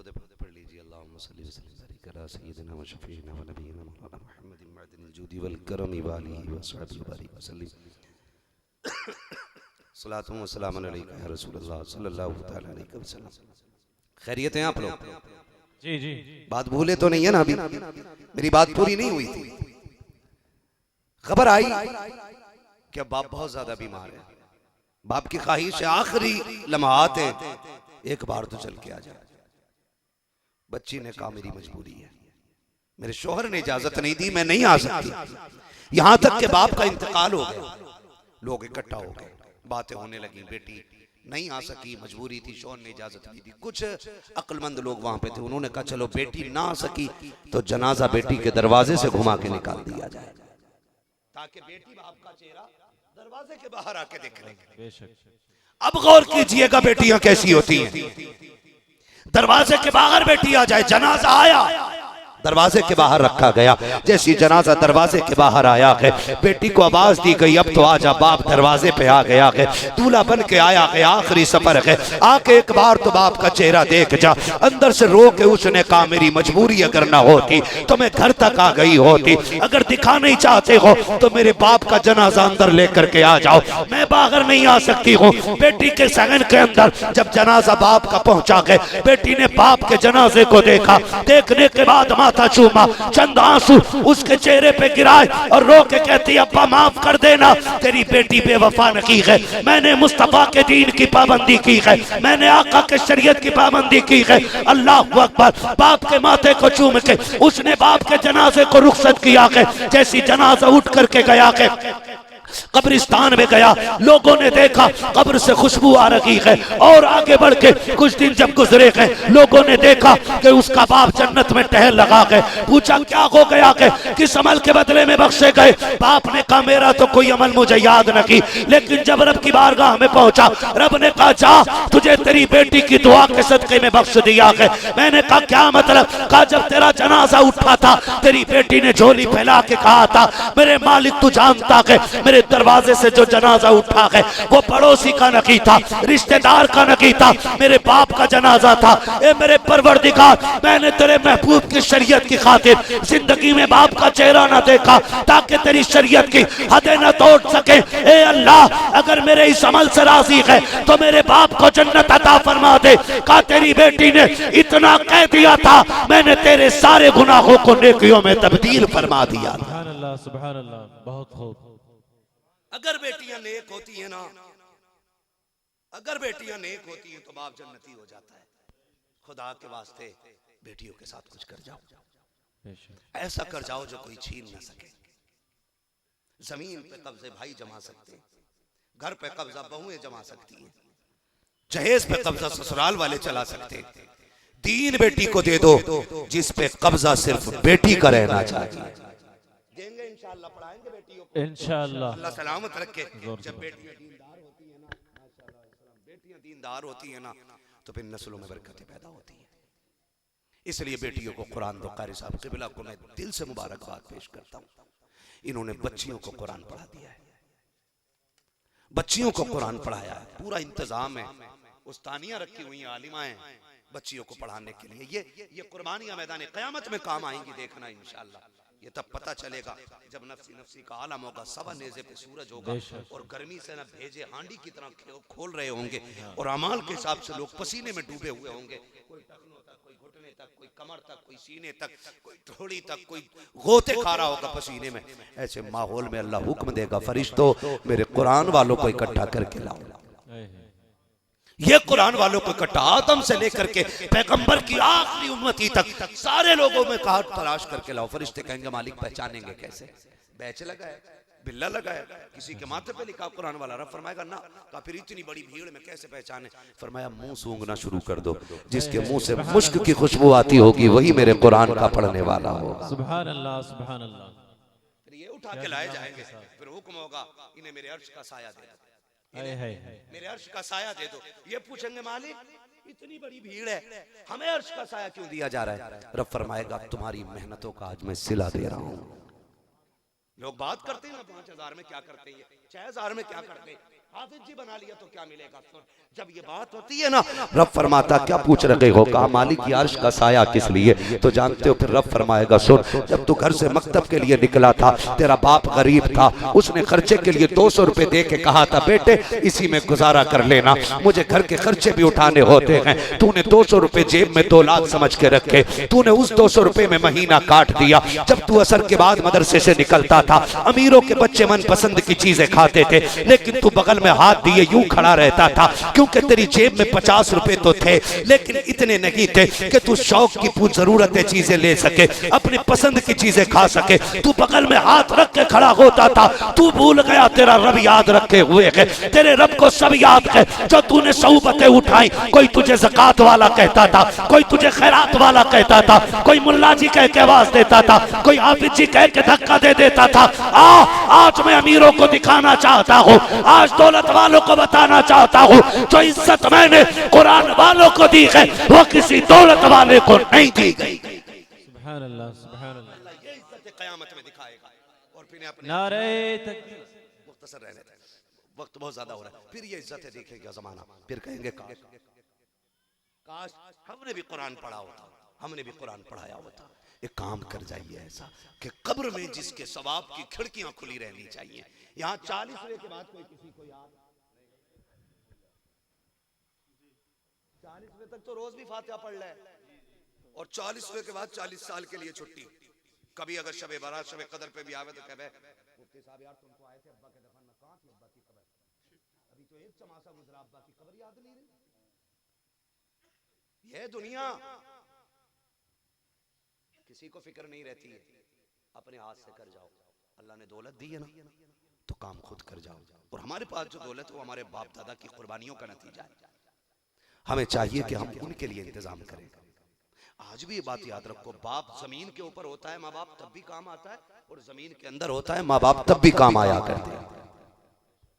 दुरूद पढ़ लीजिए। अल्लाहुम्मा सल्ली व सल्लिम अला सय्यिदिना व शफीना व नबीना मौलाना मुहम्मदिन मअदिनिल जूदी वल करमी व आलिहि व सहबिहि व बारिक वसल्लम। सलातु व सलाम अलैका या रसूलल्लाह सल्लल्लाहु तआला अलैहि वसल्लम। खैरियत हैं आप लोग? जी जी। बात भूले तो नहीं है ना? अभी मेरी बात पूरी नहीं हुई थी। खबर आई कि अब बाप बहुत ज्यादा बीमार है। बाप की ख्वाहिश है, आखिरी लम्हात है, एक बार तो चल के आ जाए। बच्ची ने कहा मेरी मजबूरी है, मेरे शोहर ने इजाजत नहीं दी, मैं नहीं आ सकती। यहां तक कि बाप का इंतकाल हो गया, लोग इकट्ठा हो गए, बातें होने लगी। बेटी नहीं आ सकी, मजबूरी थी, शोहर ने इजाजत नहीं दी। कुछ अक्लमंद लोग वहां पे थे, उन्होंने कहा चलो बेटी ना आ सकी तो जनाजा बेटी के दरवाजे से घुमा के निकाल दिया जाए, ताकि बेटी बाप का चेहरा दरवाजे के बाहर आके देख लेंगे। बेशक। अब गौर कीजिएगा बेटियां कैसी होती हैं। दरवाजे के बाहर बेटी आ जाए, जनाजा आया, दरवाजे के बाहर रखा गया। जैसी जनाजा दरवाजे के बाहर आया है, बेटी को आवाज दी गई अब तो आजा। बाप दरवाजे पे आ गया है, दूल्हा बन के आया है, आखिरी सफर है, आके एक बार तो बाप का चेहरा देख जा। अंदर से रो के उसने कहा मेरी मजबूरी अगर ना होती तो मैं घर तक आ गई होती। अगर दिखा नहीं चाहते हो तो मेरे बाप का जनाजा अंदर लेकर के आ जाओ, मैं बाहर नहीं आ सकती हूँ। बेटी के सगन के अंदर जब जनाजा बाप का पहुंचा गए, बेटी ने बाप के जनाजे को देखा। देखने के बाद था चूमा, चंद आंसू उसके चेहरे पे गिराए और रो के कहती अब्बा माफ कर देना, तेरी बेटी बेवफा नहीं है। मैंने मुस्तफा के दीन की पाबंदी की है, मैंने आका के शरीयत की पाबंदी की है। अल्लाह अकबर। बाप के माथे को चूम के उसने बाप के जनाजे को रुखसत किया है। जैसी जनाजा उठ करके गया है, कब्रिस्तान में गया, लोगों ने देखा कब्र से खुशबू आ रही है। और आगे बढ़ के कुछ दिन जब गुजरे गए, लोगों ने देखा कि उसका बाप जन्नत में टहल लगा गए। पूछा क्या हो गया है, किस अमल के बदले में बख्शे गए? बाप ने कहा मेरा तो कोई अमल मुझे याद नहीं, लेकिन जब रब की बारगाह में पहुंचा, रब ने कहा जा तुझे तेरी बेटी की दुआ के सदके में बख्श दिया है। मैंने कहा क्या मतलब? कहा जब तेरा जनाजा उठा था, तेरी बेटी ने झोली फैला के कहा था मेरे मालिक तू जानता है मेरे दरवाजे से जो जनाजा उठा है वो पड़ोसी का नहीं था, रिश्तेदार का नहीं था, मेरे बाप का जनाजा था। ए मेरे परवरदिगार, मैंने तेरे महबूब की शरीयत की खातिर जिंदगी में बाप का चेहरा ना देखा ताकि तेरी शरीयत की हदें न तोड़ सके। ए अल्लाह, अगर मेरे इस अमल से राजी है तो मेरे बाप को जन्नत अता फरमा दे। कहा तेरी बेटी ने इतना कह दिया था, मैंने तेरे सारे गुनाहों को नेकियों में तब्दील फरमा दिया। सुभान अल्लाह, सुभान अल्लाह, बहुत खूब। अगर बेटियां नेक होती है ना, अगर बेटियां नेक होती हैं तो बाप जन्नती हो जाता है। खुदा के वास्ते बेटियों के साथ कुछ कर जाओ, ऐसा कर जाओ जो कोई छीन ना सके। जमीन पे कब्जे भाई जमा सकते हैं, घर पे कब्जा बहुएं जमा सकती हैं, जहेज पे कब्जा ससुराल वाले चला सकते हैं। दीन बेटी को दे दो जिस पे कब्जा सिर्फ बेटी का रहना चाहिए। देंगे इंशाअल्लाह, पढ़ाएंगे बेटियों को इंशाअल्लाह। अल्लाह सलामत रखे। जब बेटियां दीनदार होती है ना, माशाअल्लाह, बेटियां दीनदार होती है ना तो फिर नस्लों में बरकतें पैदा होती हैं। इसलिए बेटियों को कुरान दो। कारी साहब क़िबला को मैं दिल से मुबारकबाद पेश करता हूँ, इन्होंने बच्चियों को कुरान पढ़ा दिया है, बच्चियों को कुरान पढ़ाया है, पूरा इंतजाम है, उस्तानियां रखी हुई हैं, आलिमाएं बच्चियों को पढ़ाने के लिए। ये कुर्बानियां मैदान क़यामत में काम आएंगी, देखना इंशाअल्लाह। ये तब पता चलेगा जब नफ्सी नफ्सी का आलम होगा, सवा नेज़े पे सूरज होगा और गर्मी से ना भेजे हांडी की तरह खोल रहे होंगे और अमाल के हिसाब से लोग पसीने में डूबे हुए होंगे। कोई टखनों तक, कोई घुटने तक, कोई कमर तक, कोई सीने तक, कोई थोड़ी तक, कोई गोते खा रहा होगा पसीने में। ऐसे माहौल में अल्लाह हुक्म देगा फरिश्तों मेरे कुरान वालों को इकट्ठा करके लाओ। ये कुरान वालों को इकट्ठा, आदम से लेकर के पैगंबर की आखिरी उम्मती तक सारे लोगों में कहा तलाश करके लाओ। फरिश्ते कहेंगे मालिक पहचानेंगे कैसे? बैच लगा है, बिल्ला लगा है, किसी के माथे पे लिखा कुरान वाला। रब फरमाएगा ना, का फिर इतनी बड़ी भीड़ में कैसे पहचाने? फरमाया मुंह सूंघना शुरू कर दो, जिसके मुंह से मुश्क की खुशबू आती होगी वही मेरे कुरान का पढ़ने वाला होगा। सुभान अल्लाह, सुभान अल्लाह। फिर ये उठा के लाए जाएंगे, फिर हुक्म होगा इन्हें मेरे अर्श का साया दे दो, मेरे अर्श का साया दे दो। ये पूछेंगे मालिक इतनी बड़ी भीड़ है, हमें अर्श का साया क्यों दिया जा रहा है? रब फरमाएगा तुम्हारी मेहनतों का आज मैं सिला दे रहा हूं। लोग बात करते हैं ना 5000 में क्या करते हैं, 6000 में क्या करते हैं, हाफिज जी बना लिया तो क्या मिलेगा? जब ये बात होती है ना, रब फरमाता क्या पूछ रहे हो? कहा मालिक की अर्श का साया किस लिए? तो जानते हो फिर रब फरमाएगा सुन, जब तू घर से मकतब के लिए निकला था, तेरा बाप गरीब था, उसने खर्चे के लिए 200 रुपए दे के कहा था बेटे इसी में गुजारा कर लेना, मुझे घर के खर्चे भी उठाने होते हैं। तूने 200 रुपए जेब में 2 लाख समझ के रखे, तूने उस 200 रुपए में महीना काट दिया। जब तू असर के बाद मदरसे से निकलता था, अमीरों के बच्चे मन पसंद की चीजें खाते थे, लेकिन तू बगल में हाथ दिए यूं खड़ा रहता था, क्योंकि तेरी जेब में 50 रुपए तो थे, लेकिन इतने नहीं थे कि तू शौक की पूरी जरूरतें चीजें ले सके, अपनी पसंद की चीजें खा सके। तू बगल में हाथ रख के खड़ा होता था। तू भूल गया तेरा रब याद रखे हुए है, तेरे रब को सब याद है जो तूने सौबतें उठाई। कोई तुझे ज़कात वाला कहता था, कोई तुझे खैरात वाला कहता था, कोई मुल्ला जी कह के आवाज देता था, कोई हाफिज जी कह के धक्का दे देता था। आज मैं अमीरों को दिखाना चाहता हूँ, आज दौलत वालों को बताना चाहता हूँ, जो इज्जत मैंने कुरान वालों को दी है वो किसी दौलत वाले को नहीं दी गई। सुभान अल्लाह, सुभान अल्लाह। ये इज्जत क़यामत में दिखाएगा। और फिर अपने नारे तकबीर। मुख्तसर रहने दें, वक्त बहुत ज्यादा हो रहा है। फिर ये इज्जत देखेगा जमाना, फिर कहेंगे काश हमने भी कुरान पढ़ा होता, हमने भी कुरान पढ़ाया होता। एक काम कर जाइए ऐसा कि कब्र में जिसके सवाब की खिड़कियां खुली रहनी चाहिए। यहाँ 40वें के बाद कोई किसी को याद 40वें तक तो रोज भी फातिहा पढ़ ले, और 40वें के बाद 40 साल के लिए छुट्टी। कभी अगर शबे बारात शबे कदर पे भी आवे तो कहे मुफ्ती साहब यार तुमको आए थे अब्बा के दफन में, कहां थी अब्बा की कब्र? अभी तो एक चमासा गुजरा, अब्बा की कब्र याद नहीं रही। ये दुनिया किसी को फिक्र नहीं रहती है। अपने हाथ से कर जाओ, अल्लाह ने दौलत दी है ना तो काम खुद कर जाओ। और हमारे पास जो दौलत है वो हमारे बाप दादा की कुर्बानियों का नतीजा है। हमें चाहिए कि हम उनके लिए इंतजाम करें। आज भी ये बात याद रखो, बाप जमीन के ऊपर होता है, माँ बाप तब भी काम आता है, और जमीन के अंदर होता है, माँ बाप तब भी काम आया करते हैं।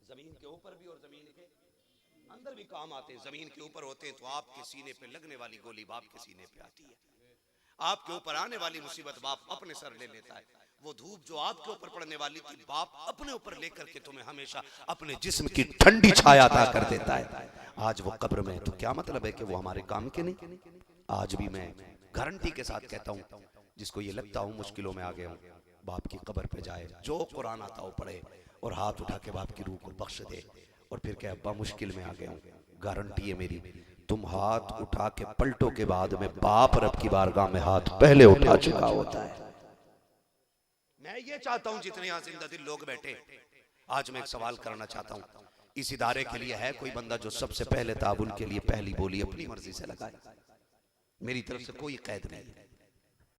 जमीन के ऊपर भी और जमीन के अंदर भी काम आते हैं। जमीन के ऊपर होते हैं तो आपके सीने पे लगने वाली गोली बाप के सीने पे आती है, आपके ऊपर आने वाली मुसीबत बाप अपने सर ले लेता है। वो धूप जो आपके ऊपर पड़ने वाली थी बाप अपने ऊपर लेकर के तुम्हें हमेशा अपने जिस्म की ठंडी छाया अता कर देता है। आज वो कब्र में, तो क्या मतलब है कि वो हमारे काम के नहीं? आज भी मैं गारंटी के साथ कहता हूँ, जिसको ये लगता हूँ मुश्किलों में आ गया हूँ, बाप की कब्र पे जाए, जो कुरान आता हो पढ़े और हाथ उठा के बाप की रूह को बख्श दे, और फिर कहे अब्बा मुश्किल में आ गया हूँ। गारंटी है मेरी, तुम हाथ उठा के पलटो के बाद में बाप रब की बारगाह में हाथ पहले उठा चुका होता है। मैं ये चाहता हूँ जितने यहाँ जिंदा दिल लोग बैठे, आज मैं एक सवाल करना चाहता हूँ। इस इदारे के लिए है कोई बंदा जो सबसे पहले ताबुन के लिए पहली बोली अपनी मर्जी से लगाए? मेरी तरफ से कोई कैद नहीं है।